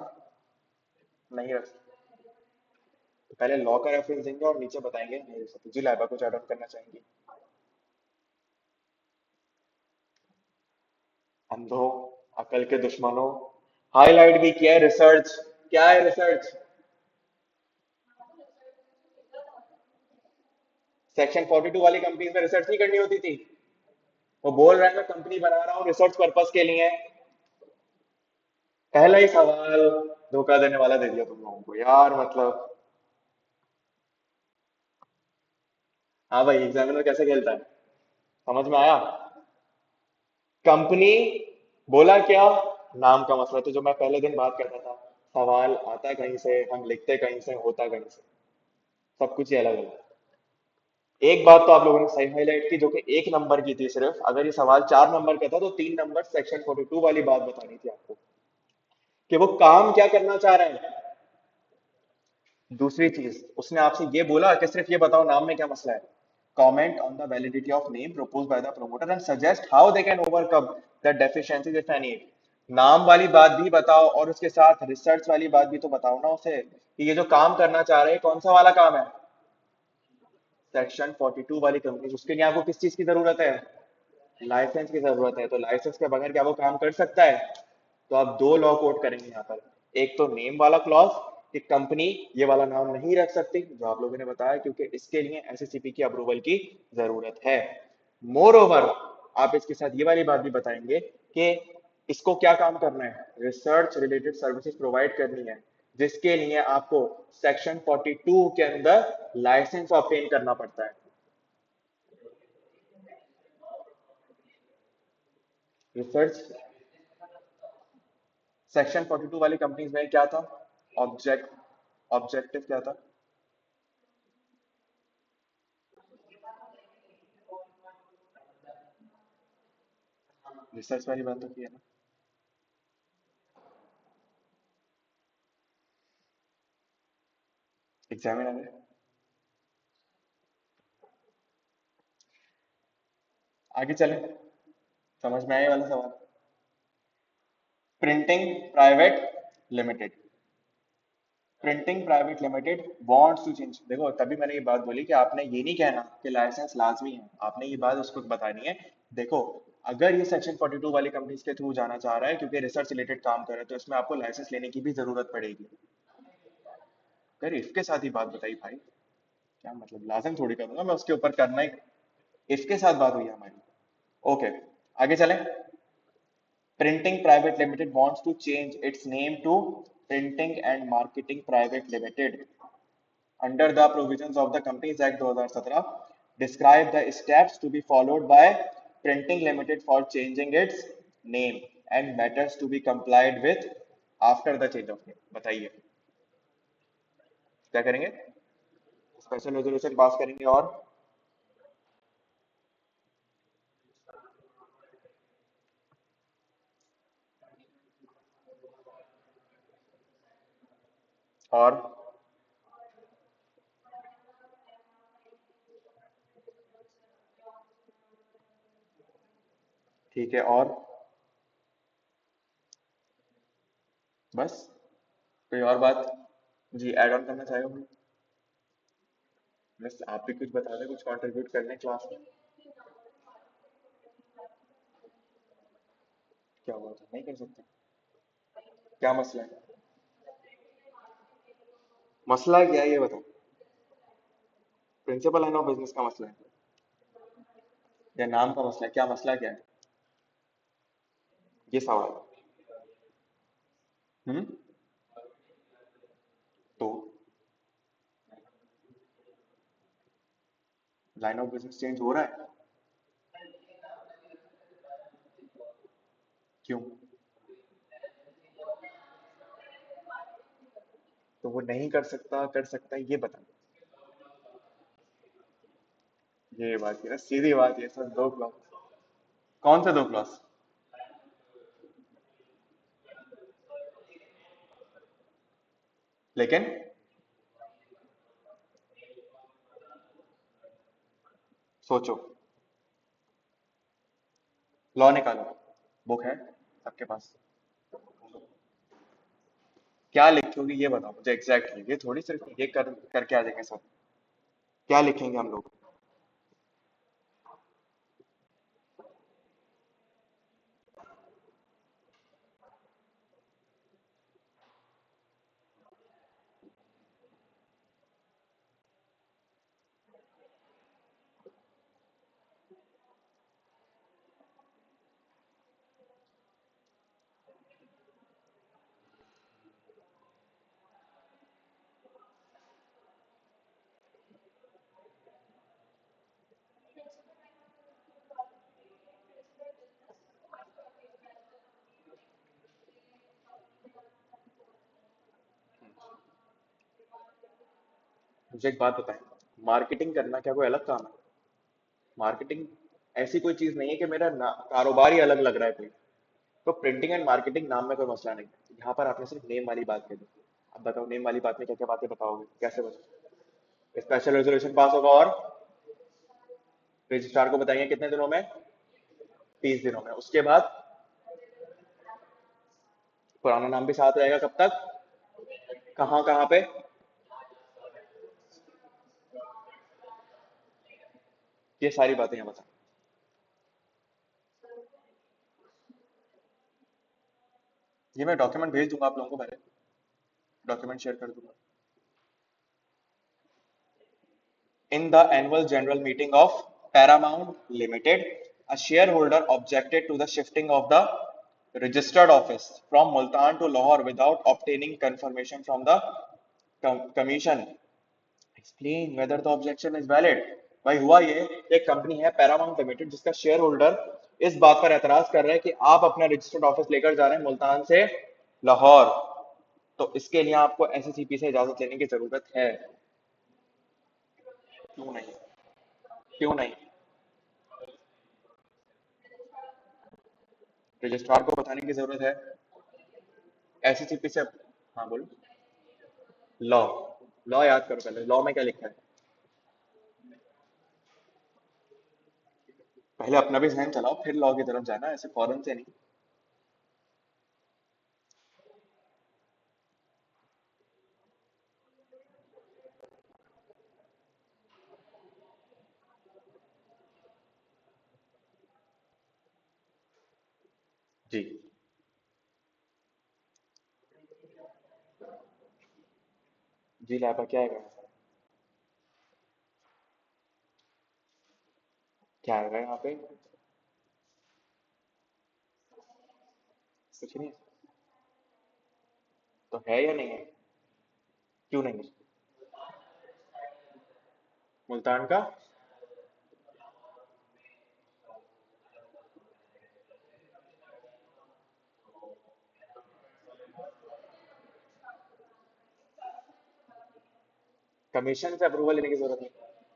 नहीं रख, तो पहले लॉ का रेफरेंस देंगे और नीचे बताएंगे नहीं रख सकते जी, लाइबा कुछ ऐड ऑन करना चाहेंगे, अंधों, अकल के दुश्मनों, हाईलाइट भी किया है रिसर्च, क्या है रिसर्च, सेक्शन 42 वाली कंपनी में रिसर्च नहीं करनी होती थी, वो बोल रहा है मैं कंपनी बना रहा हूँ रिसर्च पर्पस के लिए, पहला ही सवाल धोखा देने वाला दे दिया तुम लोगों को यार, मतलब, हाँ भाई एग्जामिनर कैसे खेलता है, समझ में आया, कंपनी, बोला क्या, नाम का मसला, तो जो मैं पहले दिन बात करता था, सवाल आता कहीं से, हम लिखते कहीं से, होता कहीं से, सब कुछ ही अलग अलग। एक बात तो आप लोगों ने सही हाईलाइट की, जो कि 1 नंबर की थी सिर्फ, अगर ये सवाल 4 नंबर का था तो 3 नंबर सेक्शन 42 वाली बात बतानी थी आपको, कि वो काम क्या करना चाह रहे हैं। दूसरी चीज, उसने आपसे ये बोला कि सिर्फ ये बताओ नाम में क्या मसला है, comment on the validity of name proposed by the promoter and suggest how they can overcome the deficiencies if any. नाम वाली बात भी बताओ और उसके साथ रिसर्च वाली बात भी तो बताओ ना उसे कि ये जो काम करना चाह रहे हैं कौन सा वाला काम है। सेक्शन 42 वाली कंपनी, उसके लिए आपको किस चीज की जरूरत है? लाइसेंस की जरूरत है। तो लाइसेंस के बगैर क्या वो काम कर सकता है? तो आप दो लॉ कोट करेंगे यहाँ पर। एक तो नेम वाला क्लॉज कि कंपनी ये वाला नाम नहीं रख सकती, जो आप लोगों ने बताया, क्योंकि इसके लिए एसएससीपी की अप्रूवल की जरूरत है। मोर ओवर आप इसके साथ ये वाली बात भी बताएंगे कि इसको क्या काम करना है, रिसर्च रिलेटेड सर्विसेज प्रोवाइड करनी है, जिसके लिए आपको सेक्शन 42 के अंदर लाइसेंस ऑब्टेन करना पड़ता है। रिसर्च सेक्शन 42 वाली कंपनीज में क्या था? ऑब्जेक्ट ऑब्जेक्टिव क्या था? रिसर्च वाली बात तो की है ना। एग्जामिनर है। आगे चले, समझ में आए वाला सवाल? Printing private limited, printing private limited wants to change. देखो तभी मैंने ये बात बोली कि आपने ये नहीं कहना कि लाइसेंस लाजमी है, आपने ये बात उसको बतानी है। देखो अगर ये सेक्शन 42 वाली कंपनीज के थ्रू जाना चाह रहा है क्योंकि रिसर्च रिलेटेड काम कर रहे हैं, तो इसमें आपको लाइसेंस लेने की भी जरूरत पड़ेगी। अगर इसके साथ ही बात बताई भाई, क्या मतलब लाजम थोड़ी करूंगा मैं उसके ऊपर करना ही। इसके साथ बात हुई हमारी। ओके, आगे चलें। Printing private limited wants to change its name to printing and marketing private limited under the provisions of the Companies Act 2017 describe the steps to be followed by Printing Limited for changing its name and matters to be complied with after the change of name। बताइए क्या करेंगे? Special resolution पास करेंगे और ठीक है, और बस कोई और बात? जी ऐड ऑन करना चाहेगा कोई? बस आप भी कुछ बता दें, कुछ कंट्रीब्यूट करने क्लास में। क्या हुआ था, नहीं कर सकते? क्या मसला है? मसला क्या है ये बताओ। प्रिंसिपल लाइन ऑफ बिजनेस का मसला है या नाम का मसला है? क्या मसला क्या है ये सवाल। हम्म। तो लाइन ऑफ बिजनेस चेंज हो रहा है? क्यों? तो वो नहीं कर सकता, कर सकता है, ये बता। ये बात है ना, सीधी बात है सर, दो क्लॉज। कौन से दो क्लॉज? लेकिन सोचो, लॉ निकालो, बुक है सबके पास। क्या लिखोगे ये बताओ मुझे एग्जैक्टली, ये थोड़ी सिर्फ ये करके आ जाएंगे सब। क्या लिखेंगे हम लोग? मुझे एक बात बताएं, मार्केटिंग करना क्या कोई अलग काम है? मार्केटिंग ऐसी कोई चीज नहीं है कि मेरा कारोबार ही अलग लग रहा है कोई। तो प्रिंटिंग एंड मार्केटिंग नाम में कोई मसला नहीं। यहाँ पर आपने सिर्फ नेम वाली बात कही। अब बताओ नेम वाली बात में क्या क्या बातें बताओगे, कैसे बताओ? स्पेशल रेजोल्यूशन पास होगा और रजिस्ट्रार को बताएंगे कितने दिनों में, 30 दिनों में। उसके बाद पुराना नाम भी साथ रहेगा, कब तक, कहाँ कहाँ पे, ये सारी बातें यहाँ बता। ये मैं डॉक्यूमेंट भेज दूंगा आप लोगों को, पहले डॉक्यूमेंट शेयर कर दूंगा। In the annual general meeting of Paramount Limited, a shareholder objected to the shifting of the registered office from Multan to Lahore without obtaining confirmation from the commission. Explain whether the objection is valid. भाई हुआ ये, एक company है Paramount limited जिसका share holder इस बात पर एतराज कर रहे हैं कि आप अपना रजिस्टर्ड ऑफिस लेकर जा रहे हैं मुल्तान से लाहौर, तो इसके लिए आपको एसएससीपी से इजाजत लेने की जरूरत है। क्यों नहीं, क्यों नहीं, रजिस्ट्रार को बताने की जरूरत है एसएससीपी से। हाँ बोलो। लॉ, लॉ याद करो पहले, लॉ में क्या लिखा है, पहले अपना भी जहन चलाओ फिर लॉ की तरफ जाना, ऐसे फौरन से नहीं। जी जी लापा क्या है, क्या है यहाँ पे, कुछ नहीं, तो है या नहीं है, क्यों नहीं, मुल्तान का कमीशन से अप्रूवल लेने की जरूरत नहीं,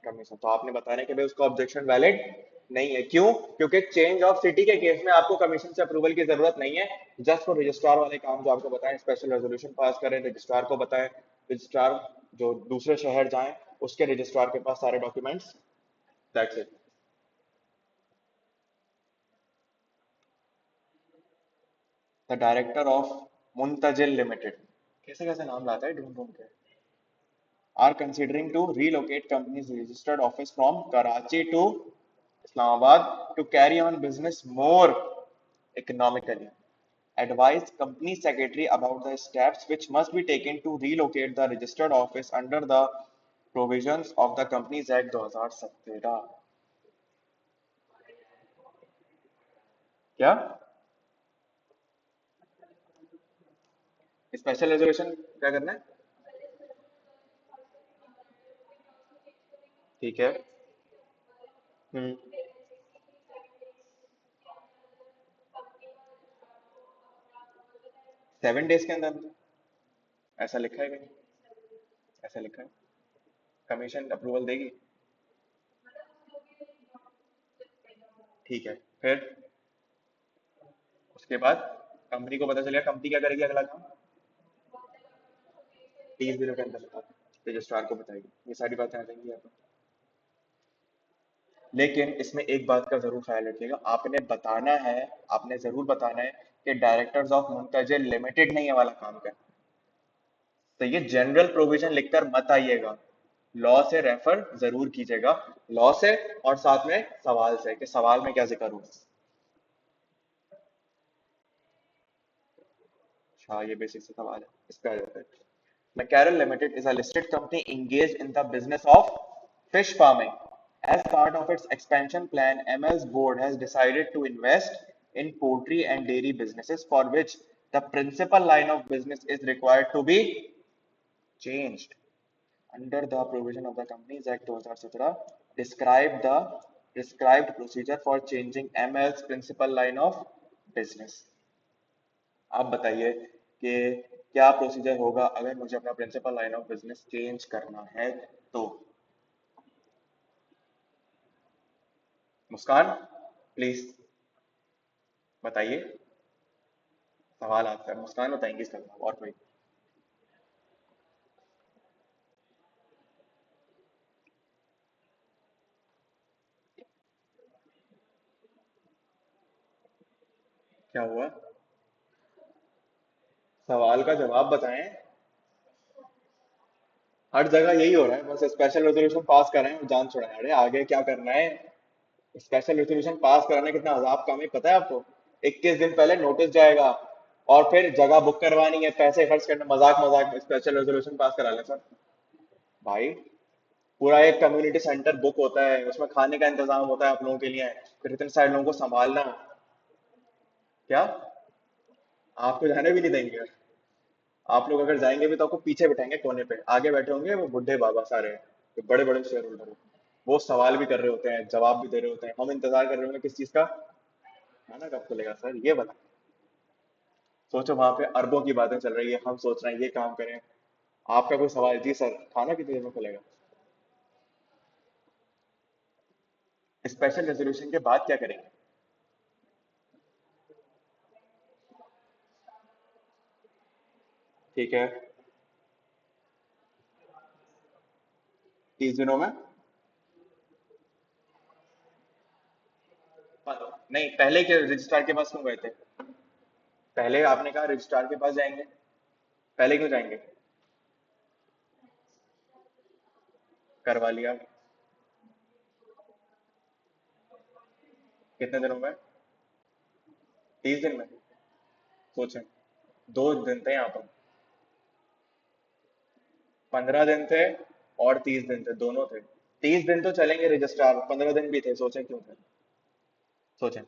कमीशन तो आपने बताया कि भाई उसका ऑब्जेक्शन वैलिड नहीं है, क्यों, क्योंकि चेंज ऑफ सिटी के केस में आपको कमीशन से अप्रूवल की जरूरत नहीं है, जस्ट वो रजिस्ट्रार वाले काम जो आपको बताएं, स्पेशल रेजोल्यूशन पास करें, रजिस्ट्रार को बताएं, रजिस्ट्रार जो दूसरे शहर जाएं उसके रजिस्ट्रार के पास सारे documents, that's it. The director of Muntazil limited, कैसे कैसे नाम लाता है ढूंढ ढूंढ के, are considering to relocate company's registered office from Karachi to Islamabad to carry on business more economically. Advise company secretary about the steps which must be taken to relocate the registered office under the provisions of the Companies Act 2017। क्या special resolution क्या करना है, ठीक है। हम्म, 7 days के अंदर, ऐसा लिखा है कहीं, ऐसा लिखा है, कमीशन अप्रूवल देगी, ठीक है। फिर उसके बाद कंपनी को पता चलेगा, कंपनी क्या करेगी अगला काम, 30 दिनों के अंदर रजिस्ट्रार को बताएगी, ये सारी बातें आ जाएंगी यहाँ पर। लेकिन इसमें एक बात का जरूर ख्याल रखिएगा, आपने बताना है, आपने जरूर बताना है कि डायरेक्टर्स ऑफ मुंतजिल लिमिटेड ने ये वाला काम करना, तो ये जनरल प्रोविजन लिखकर मत आइएगा, लॉ से रेफर जरूर कीजिएगा, लॉ से और साथ में सवाल से कि सवाल में क्या जिक्र हुआ। अच्छा ये बेसिक से सवाल है, इस पे आ जाता है। Mackerel Limited is a listed company engaged in the business of fish farming. As part of its expansion plan, ML's board has decided to invest in poultry and dairy businesses for which the principal line of business is required to be changed. Under the provision of the Companies Act 2017, describe the prescribed procedure for changing ML's principal line of business. आप बताइए कि क्या procedure होगा अगर मुझे अपना principal line of business change करना है तो। मुस्कान प्लीज बताइए, सवाल आता है, मुस्कान बताएंगे इसका जवाब, और कोई। क्या हुआ? सवाल का जवाब बताएं। हर जगह यही हो रहा है, बस स्पेशल रेजोल्यूशन पास कर रहे हैं और जान छुड़ाएं। अरे आगे क्या करना है? स्पेशल रेजोल्यूशन पास कराना कितना अजाब काम है पता है आपको? 21 दिन पहले नोटिस जाएगा, और फिर जगह बुक करवानी है, पैसे खर्च करने, मजाक मजाक में स्पेशल रेजोल्यूशन पास करा ले सर। भाई, पूरा एक कम्युनिटी सेंटर बुक होता है, उसमें खाने का इंतजाम होता है आप लोगों के लिए, फिर इतने सारे लोगों को संभालना। क्या? आपको जाने भी नहीं देंगे? आप लोग अगर जाएंगे भी तो आपको पीछे बैठाएंगे कोने पे, आगे बैठे होंगे वो बुढ़े बाबा सारे, जो बड़े बड़े शेयर होल्डर। वो सवाल भी कर रहे होते हैं, जवाब भी दे रहे होते हैं, हम इंतजार कर रहे होंगे किस चीज का? खाना कब खुलेगा सर, ये बता। सोचो वहां पे अरबों की बातें चल रही है, हम सोच रहे हैं ये काम करें, आपका कोई सवाल, जी सर खाना कितनी देर में खुलेगा? स्पेशल रेजोल्यूशन के बाद क्या करेंगे? ठीक है। 30 दिनों में? नहीं, पहले के रजिस्ट्रार के पास क्यों गए थे? पहले आपने कहा रजिस्ट्रार के पास जाएंगे, पहले क्यों जाएंगे? करवा लिया। कितने दिनों में? 30 दिन में? सोचें, 2 दिन थे यहाँ पर। 15 दिन थे और 30 दिन थे, दोनों थे। 30 दिन तो चलेंगे रजिस्ट्रार, 15 दिन भी थे, सोचें क्यों थे? सोचें,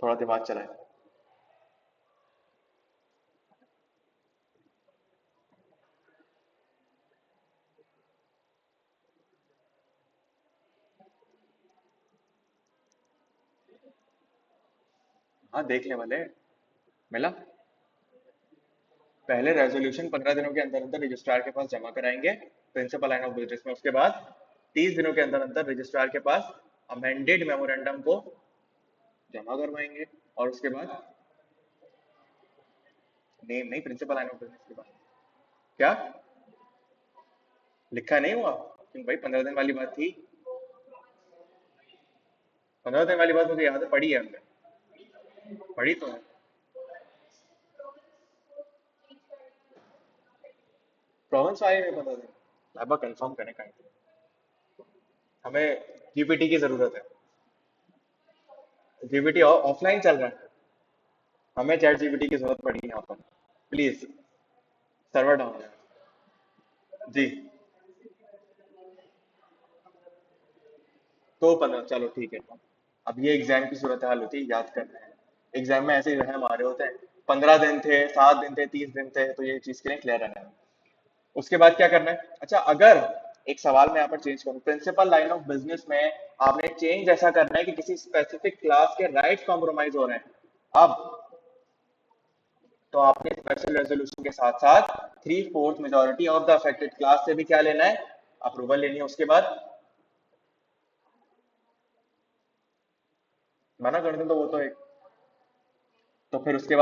थोड़ा दिमाग चलाएं। हाँ देखने वाले। मिला। पहले रेजोल्यूशन 15 दिनों के अंदर अंदर रजिस्ट्रार के पास जमा कराएंगे, प्रिंसिपल लाइन ऑफ बिजनेस में। उसके बाद 30 दिनों के अंदर अंदर रजिस्ट्रार के पास अमेंडेड मेमोरेंडम को जमा करवाएंगे, और उसके बाद नेम नहीं, प्रिंसिपल लाइन ऑफ बिजनेस के बाद। क्या? लिखा नहीं हुआ? क्यों भाई, 15 दिन वाली बात थी। 15 दिन वाली बात मुझे याद है, पढ़ी है हमने। पढ़ी तो है। प्रोविंस आए हैं 15 दिन। लाइबा कंफर्म करें कहीं। हमें जीपीटी की जरूरत है। जीपीटी ऑफलाइन चल रहा है। हमें चैट जीपीटी की जरूरत पड़ी यहाँ पर। प्लीज, सर्वर डाउन है। जी। तो 15, चलो ठीक है। अब ये एग्जाम की सूरत हाल होती है, याद करना है। एग्जाम में ऐसे ही वहम आ रहे होते हैं। 15 दिन थे, 7 दिन थे, 30 दिन थे, तो ये चीज के लिए क्लियर रहना है। उसके बाद क्या करना है? अच्छा, अगर एक सवाल मैं यहाँ पर चेंज करूँ, प्रिंसिपल लाइन ऑफ बिजनेस में आपने चेंज ऐसा करना है कि किसी स्पेसिफिक क्लास के राइट कॉम्प्रोमाइज हो रहे हैं अब, तो आपने स्पेशल रेजोल्यूशन के साथ साथ 3/4 majority of the affected class से भी क्या लेना है? अप्रूवल लेनी है। उसके बाद मना कर दें तो वो तो एक, तो फिर उसके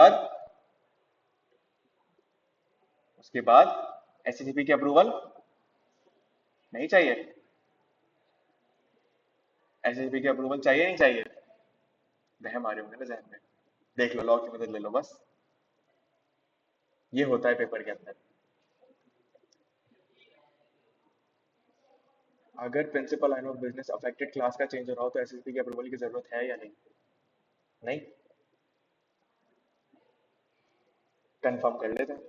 बाद एससीपी की अप्रूवल नहीं चाहिए? एससीपी की अप्रूवल चाहिए नहीं चाहिए? वहम आ रहे होंगे ना जहन में। देख लो, लॉ की मदद ले लो बस। ये होता है पेपर के अंदर। अगर principal line of business affected class का चेंज हो रहा हो तो एसएसपी की अप्रूवल की जरूरत है या नहीं? नहीं? कंफर्म कर लेते हैं।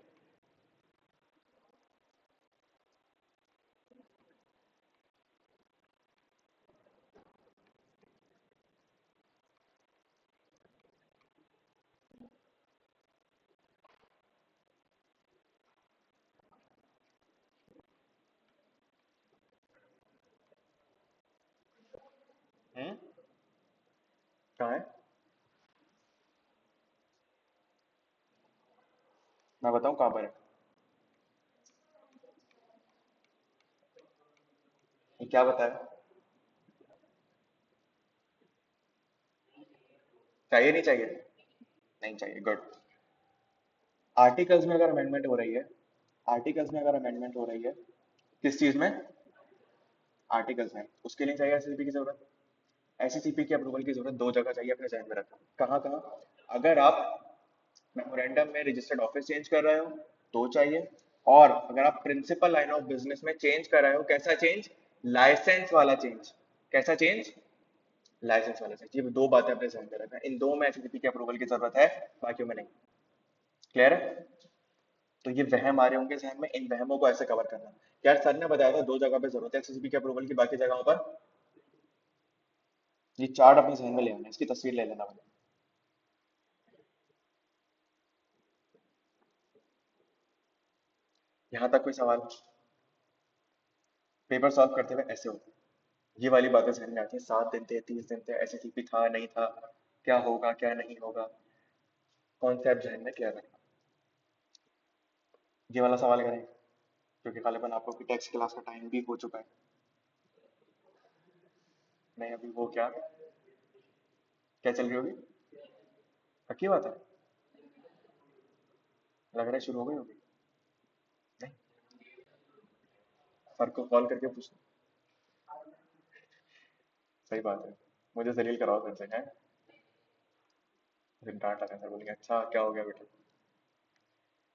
हम्म। कहाँ है? मैं बताऊं कहाँ पर है? ये क्या बताया? चाहिए नहीं चाहिए? नहीं चाहिए, गुड। आर्टिकल्स में अगर अमेंडमेंट हो रही है, आर्टिकल्स में अगर अमेंडमेंट हो रही है, किस चीज में? आर्टिकल्स में, उसके लिए चाहिए एसएसपी की जरूरत। एससीसीपी की अप्रूवल की जरूरत दो जगह चाहिए, अपने जहन में रखना। कहाँ कहाँ? अगर आप मेमोरेंडम में रजिस्टर्ड ऑफिस चेंज कर रहे हो तो चाहिए, और अगर आप प्रिंसिपल लाइन ऑफ बिजनेस में चेंज कर रहे हो, कैसा चेंज? लाइसेंस वाला चेंज। कैसा चेंज? लाइसेंस वाला चेंज। ये दो बातें अपने ध्यान में रखना, इन दो में एससीसीपी की अप्रूवल की जरूरत है, बाकियों में नहीं। क्लियर है? तो ये वहम आ रहे होंगे जहन में, इन वहमों को ऐसे कवर करना। यार सर ने बताया था दो जगह पे जरूरत है एससीसीपी के अप्रूवल की, बाकी जगहों पर ये चार्ट अपने जहन में ले आना, इसकी तस्वीर ले लेना। यहाँ तक कोई सवाल? पेपर सॉल्व करते हुए ऐसे होता है, ये वाली बातें जहन में आती हैं। 7 दिन थे, 30 दिन थे, एससीसीपी था नहीं था, क्या होगा क्या नहीं होगा, कॉन्सेप्ट जहन में क्लियर रखना। ये वाला सवाल करें, क्योंकि गालिबन आपको की टेक्स्ट क्लास का टाइम भी हो चुका है। नहीं अभी वो क्या क्या चल रही होगी? पक्की बात है? लग रहा है शुरू हो गई होगी। नहीं, सर को कॉल करके पूछ। सही बात है, मुझे जलील कराओ सर से है। फिर डांट लगा, सर बोलेंगे अच्छा क्या हो गया बेटा।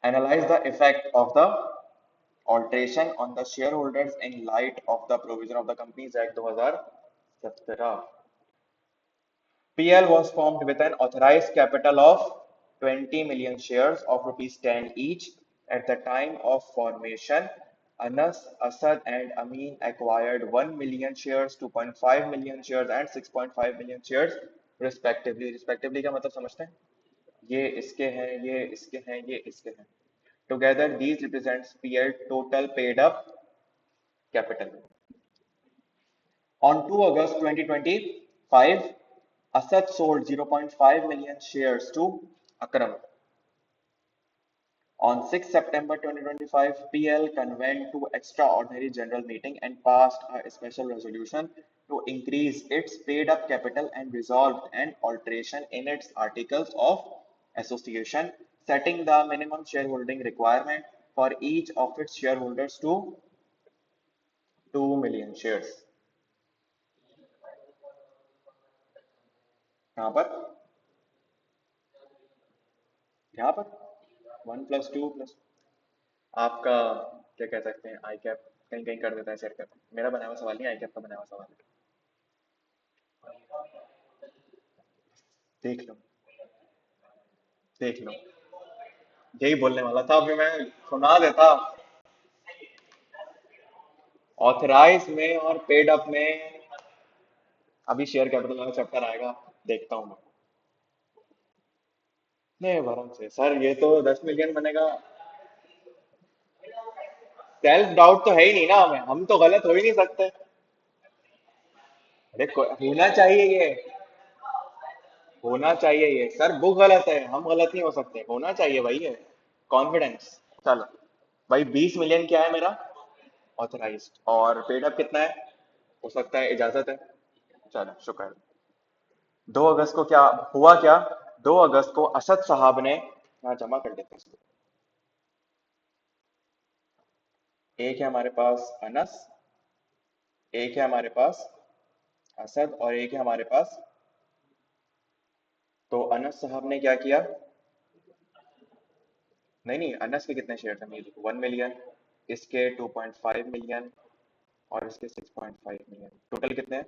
Analyse the effect of the alteration on the shareholders in light of the provision of the Companies Act 2017. PL was formed with an authorized capital of 20 million shares of rupees 10 each. At the time of formation, Anas, Asad and Amin acquired 1 million shares, 2.5 million shares and 6.5 million shares respectively. Respectively का मतलब समझते हैं? ये इसके हैं, ये इसके हैं, ये इसके हैं। Together, these represents PL total paid up capital. On 2 August 2025, Asad sold 0.5 million shares to Akram. On 6 September 2025, PL convened to extraordinary general meeting and passed a special resolution to increase its paid up capital and resolved an alteration in its articles of association, setting the minimum shareholding requirement for each of its shareholders to 2 million shares. यहाँ पर यहाँ पर 1+2+ आपका क्या कह सकते हैं, आई cap कहीं कहीं कर देता है शेयर कर। मेरा बनाया हुआ सवाल नहीं, आई कैप का बनाया हुआ सवाल है। देख लो, देख लो, यही बोलने वाला था, अभी मैं सुना देता। ऑथराइज में और पेड अप में अभी शेयर कैपिटल वाला चैप्टर आएगा, देखता हूँ मैं। नहीं वरुण से सर, ये तो 10 मिलियन बनेगा। सेल्फ डाउट तो है ही नहीं ना हमें, हम तो गलत हो ही नहीं सकते। अरे होना चाहिए ये, होना चाहिए ये सर, बुक गलत है, हम गलत नहीं हो सकते, होना चाहिए भाई ये कॉन्फिडेंस। चलो भाई, 20 मिलियन क्या है मेरा ऑथराइज्ड, और पेड अप कितना है? हो सकता है इजाजत है। चलो शुक्र है। 2 अगस्त को क्या हुआ क्या? 2 अगस्त को असद साहब ने, यहाँ जमा कर देते हैं इसको। एक है हमारे पास अनस, एक है हमारे पास असद और एक है हमारे पास। तो अनस साहब ने क्या किया? नहीं नहीं, अनस के कितने शेयर थे? 1 मिलियन, इसके 2.5 मिलियन और इसके 6.5 मिलियन, टोटल कितने हैं?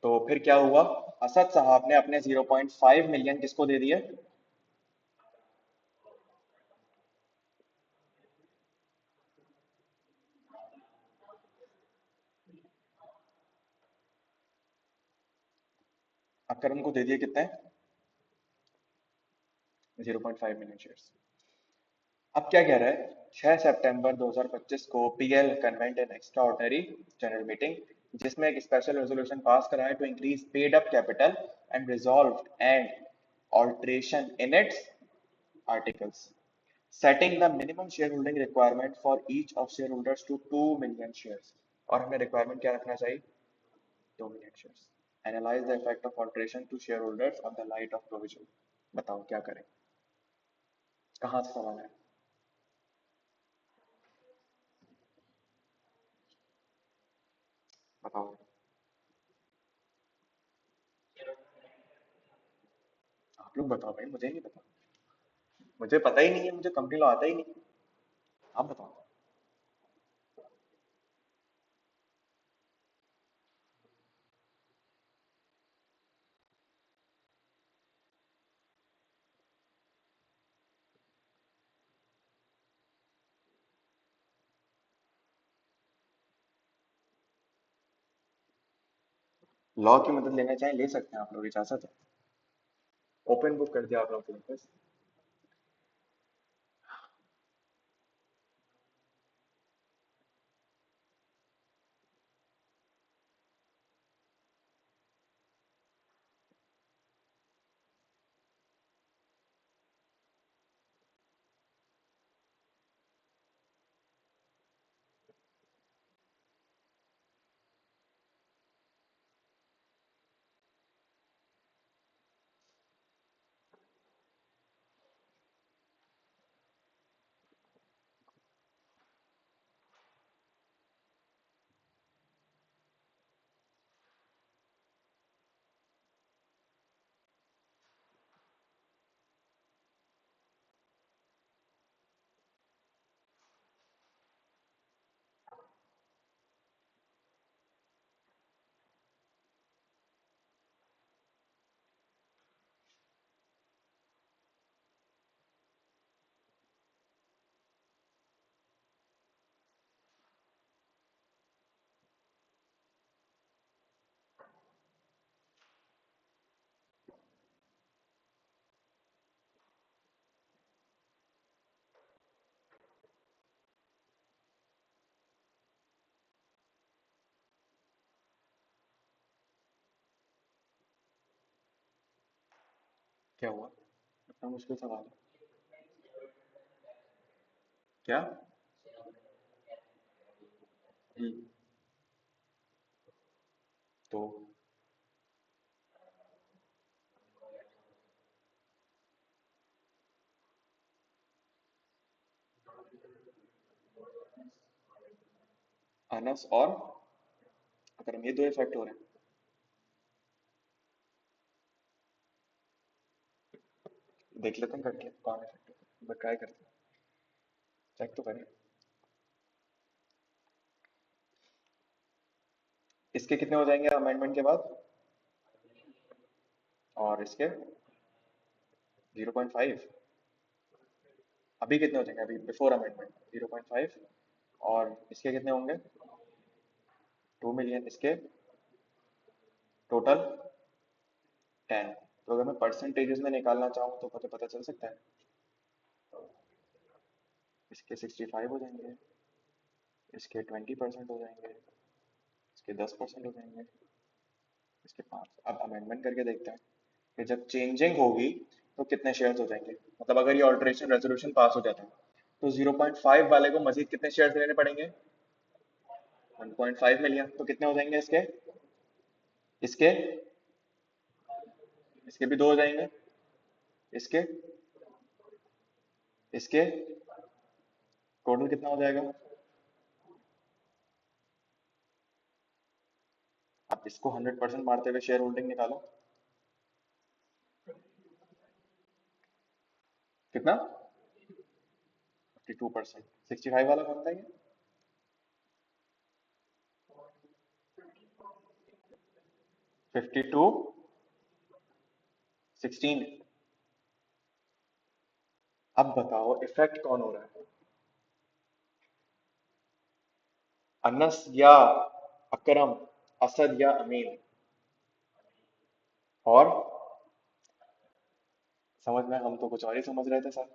तो फिर क्या हुआ? असद साहब ने अपने 0.5 मिलियन किसको दे दिए? अकरम को दे दिए कितने? 0.5 मिलियन शेयर्स। अब क्या कह रहा है? 6 सितंबर 2025 को PL convened an extraordinary general meeting, जिसमें एक स्पेशल रेजोल्यूशन पास कराया to increase paid up capital and resolve and alteration in its articles, setting the minimum share holding requirement for each of share holders to 2 million shares. और हमें requirement क्या रखना चाहिए? 2 million shares. Analyse the effect of alteration to share holders on the light of provision. बताओ क्या करें? कहाँ से सवाल है? बताओ। आप लोग बताओ भाई, मुझे नहीं पता। मुझे पता ही नहीं है, मुझे कंपनी लॉ आता ही नहीं। आप बताओ। लॉ की मदद लेना चाहें ले सकते हैं, आप लोग इजाजत है। ओपन बुक कर दिया आप लोग के लिए बस। क्या हुआ? इतना मुश्किल सवाल है? क्या? हम्म। तो अनस और अकरम, ये दो इफेक्ट हो रहे हैं। देख लेते हैं करके कौन इफेक्ट होता है, ट्राई करते हैं। चेक तो करें। इसके कितने हो जाएंगे अमेंडमेंट के बाद? और इसके 0.5। अभी कितने हो जाएंगे, अभी बिफोर अमेंडमेंट? 0.5। और इसके कितने होंगे? 2 मिलियन। इसके टोटल 10। तो अगर मैं परसेंटेजेस में निकालना चाहूँ तो पता पता चल सकता है। इसके 65 हो जाएंगे, इसके 20% हो जाएंगे, इसके 10% हो जाएंगे, इसके 5। अब अमेंडमेंट करके देखते हैं कि जब चेंजिंग होगी तो कितने शेयर्स हो जाएंगे। मतलब अगर ये ऑल्टरेशन रेजोल्यूशन पास हो जाता है तो 0.5 वाले को मजीद कितने शेयर्स लेने पड़ेंगे? 1.5 मिलियन। तो कितने हो जाएंगे इसके? इसके इसके भी दो हो जाएंगे। इसके इसके टोटल कितना हो जाएगा? आप इसको 100% मारते हुए शेयर होल्डिंग निकालो। कितना? 52%। 65 वाला कौन था ये? 52 16। अब बताओ इफेक्ट कौन हो रहा है? अनस या अकरम, असद या अमीन? और समझ में, हम तो कुछ और ही समझ रहे थे सर।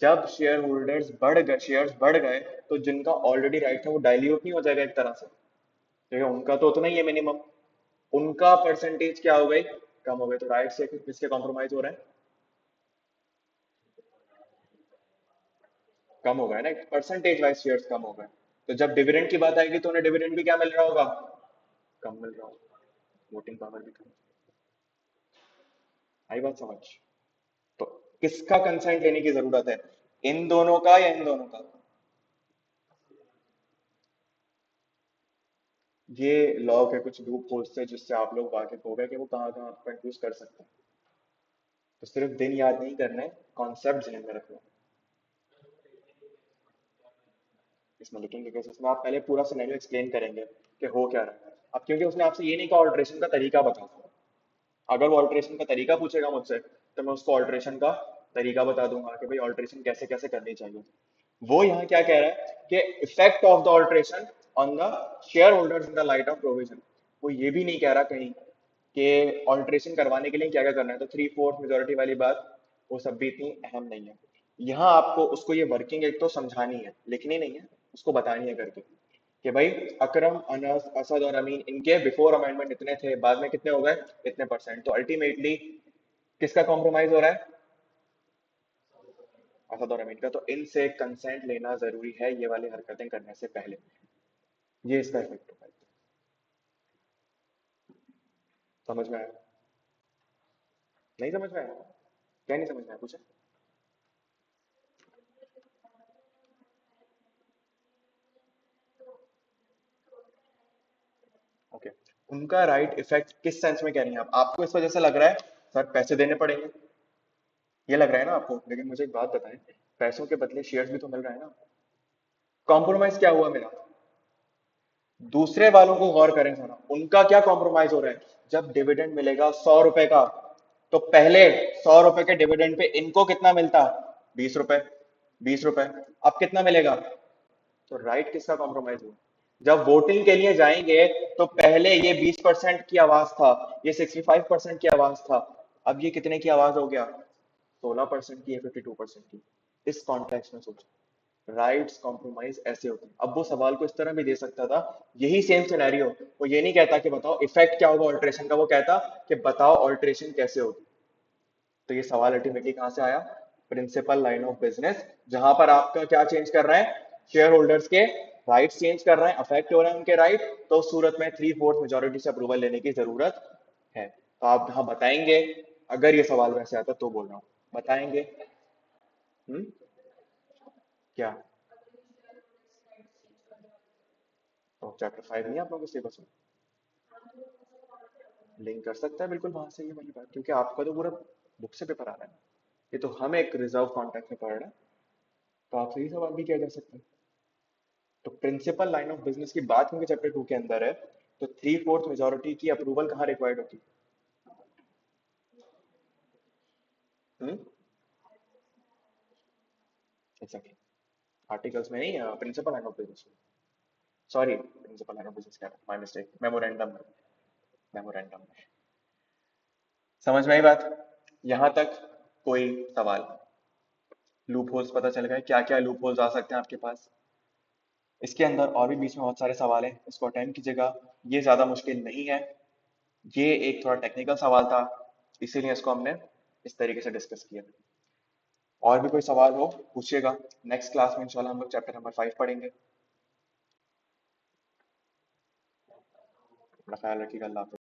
जब शेयर होल्डर्स बढ़ गए, शेयर्स बढ़ गए, तो जिनका ऑलरेडी राइट था वो डाइल्यूट नहीं हो जाएगा एक तरह से? ठीक है, उनका तो उतना ही है मिनिमम। उनका परसेंटेज क्या हो गई? कम हो गई। तो राइट से किसके कॉम्प्रोमाइज हो रहे हैं? कम हो गए ना, परसेंटेज वाइज शेयर्स कम हो गए। तो जब डिविडेंड की बात आएगी तो उन्हें डिविडेंड भी क्या मिल रहा होगा? कम मिल रहा होगा। वोटिंग पावर भी कम। आई बात समझ? तो किसका कंसेंट लेने की जरूरत है? इन दोनों का या इन दोनों का? ये लॉ के कुछ लूप होल्स थे जिससे आप लोग वाकिफ हो गए कि वो कहाँ कहाँ कंफ्यूज कर सकते हैं। तो सिर्फ दिन याद नहीं करना है, कॉन्सेप्ट ध्यान में रखना है। इसमें लिखेंगे कैसे, इसमें आप पहले पूरा सिनेरियो एक्सप्लेन करेंगे कि हो क्या रहा है। अब क्योंकि उसने आपसे ये नहीं कहा ऑल्ट्रेशन का तरीका बताओ, अगर वो ऑल्ट्रेशन का तरीका पूछेगा मुझसे तो मैं उसको ऑल्ट्रेशन का तरीका बता दूंगा कि भाई ऑल्ट्रेशन कैसे कैसे करनी चाहिए। वो यहाँ क्या कह रहा है कि effect of the alteration on the share holders in the light of provision. वो ये भी नहीं कह रहा कहीं कि ऑल्ट्रेशन करवाने के लिए क्या क्या करना है, तो 3/4 मेजोरिटी वाली बात वो सब भी इतनी अहम नहीं है। यहाँ आपको उसको ये वर्किंग एक तो समझानी है, लिखनी नहीं है, उसको बतानी है करके कि भाई अकरम, अनस, असद और अमीन इनके बिफोर अमेंडमेंट इतने थे, बाद में कितने हो गए, इतने परसेंट। तो अल्टीमेटली किसका कॉम्प्रोमाइज हो रहा है, असद और अमीन का। तो इनसे कंसेंट लेना जरूरी है ये वाली हरकतें करने से पहले। ये इसका इफेक्ट होगा। समझ में आया? नहीं समझ में आया? क्या नहीं समझ में आया, पूछे? ओके। उनका राइट इफेक्ट किस सेंस में कह रही हैं आप? आपको इस वजह से लग रहा है सर पैसे देने पड़ेंगे, ये लग रहा है ना आपको, लेकिन मुझे एक बात बताएं, पैसों के बदले शेयर्स भी तो मिल रहा है ना। कॉम्प्रोमाइज क्या हुआ मेरा? दूसरे वालों को गौर करें जरा, उनका क्या कॉम्प्रोमाइज हो रहा है। जब डिविडेंड मिलेगा 100 रुपए का, तो पहले 100 रुपए के डिविडेंड पे इनको कितना मिलता, 20 रुपए, 20 रुपए। अब कितना मिलेगा? तो राइट किसका कॉम्प्रोमाइज हुआ? जब वोटिंग के लिए जाएंगे तो पहले ये 20% की आवाज था, ये 65% की आवाज था, अब ये कितने की आवाज हो गया, 16% की है, 52% की। इस कॉन्टेक्स्ट में सोचो, राइट्स कॉम्प्रोमाइज ऐसे होते हैं। अब वो सवाल को इस तरह भी दे सकता था, यही सेम सिनेरियो, वो ये नहीं कहता कि बताओ इफेक्ट क्या होगा ऑल्ट्रेशन का, वो कहता कि बताओ ऑल्ट्रेशन कैसे होगी। तो ये सवाल अल्टीमेटली कहां से आया, प्रिंसिपल लाइन ऑफ बिजनेस, जहां पर आपका क्या चेंज कर रहा है, शेयर होल्डर्स के राइट्स चेंज कर रहे हैं, अफेक्ट हो रहे हैं उनके राइट। तो उस सूरत में 3/4 मेजोरिटी से अप्रूवल लेने की जरूरत है। तो आप यहाँ बताएंगे, अगर ये सवाल वैसे आता तो बोल रहा हूँ, बताएंगे। हम्म, क्या? तो चैप्टर 5 नहीं है आप लोगों के सिलेबस में? लिंक कर सकता है बिल्कुल वहां से ये वाली बात, क्योंकि आपका तो पूरा बुक से पेपर आ रहा है। ये तो हम एक रिजर्व कॉन्टेक्ट में पढ़ रहे हैं, तो आपसे ही सवाल भी किया जा सकता है। तो प्रिंसिपल लाइन ऑफ बिजनेस की बात क्योंकि चैप्टर 2 के अंदर है, तो 3/4 मेजोरिटी की अप्रूवल कहाँ रिक्वायर्ड होती है? एग्जैक्टली, आर्टिकल्स में नहीं, principal line of business. Sorry, principal line of business क्या, माय मिस्टेक, मेमोरेंडम में, मेमोरेंडम में। समझ में आई बात? यहां तक कोई सवाल? लूप होल्स पता चल गए, क्या क्या लूप होल्स आ सकते हैं आपके पास। इसके अंदर और भी बीच में बहुत सारे सवाल हैं, इसको अटेम्प्ट कीजिएगा। ये ज्यादा मुश्किल नहीं है, ये एक थोड़ा टेक्निकल सवाल था, इसीलिए इसको हमने इस तरीके से डिस्कस किया। और भी कोई सवाल हो पूछिएगा। नेक्स्ट क्लास में इंशाल्लाह हम लोग चैप्टर नंबर 5 पढ़ेंगे। अपना ख्याल रखिएगा, अल्लाह हाफिज़।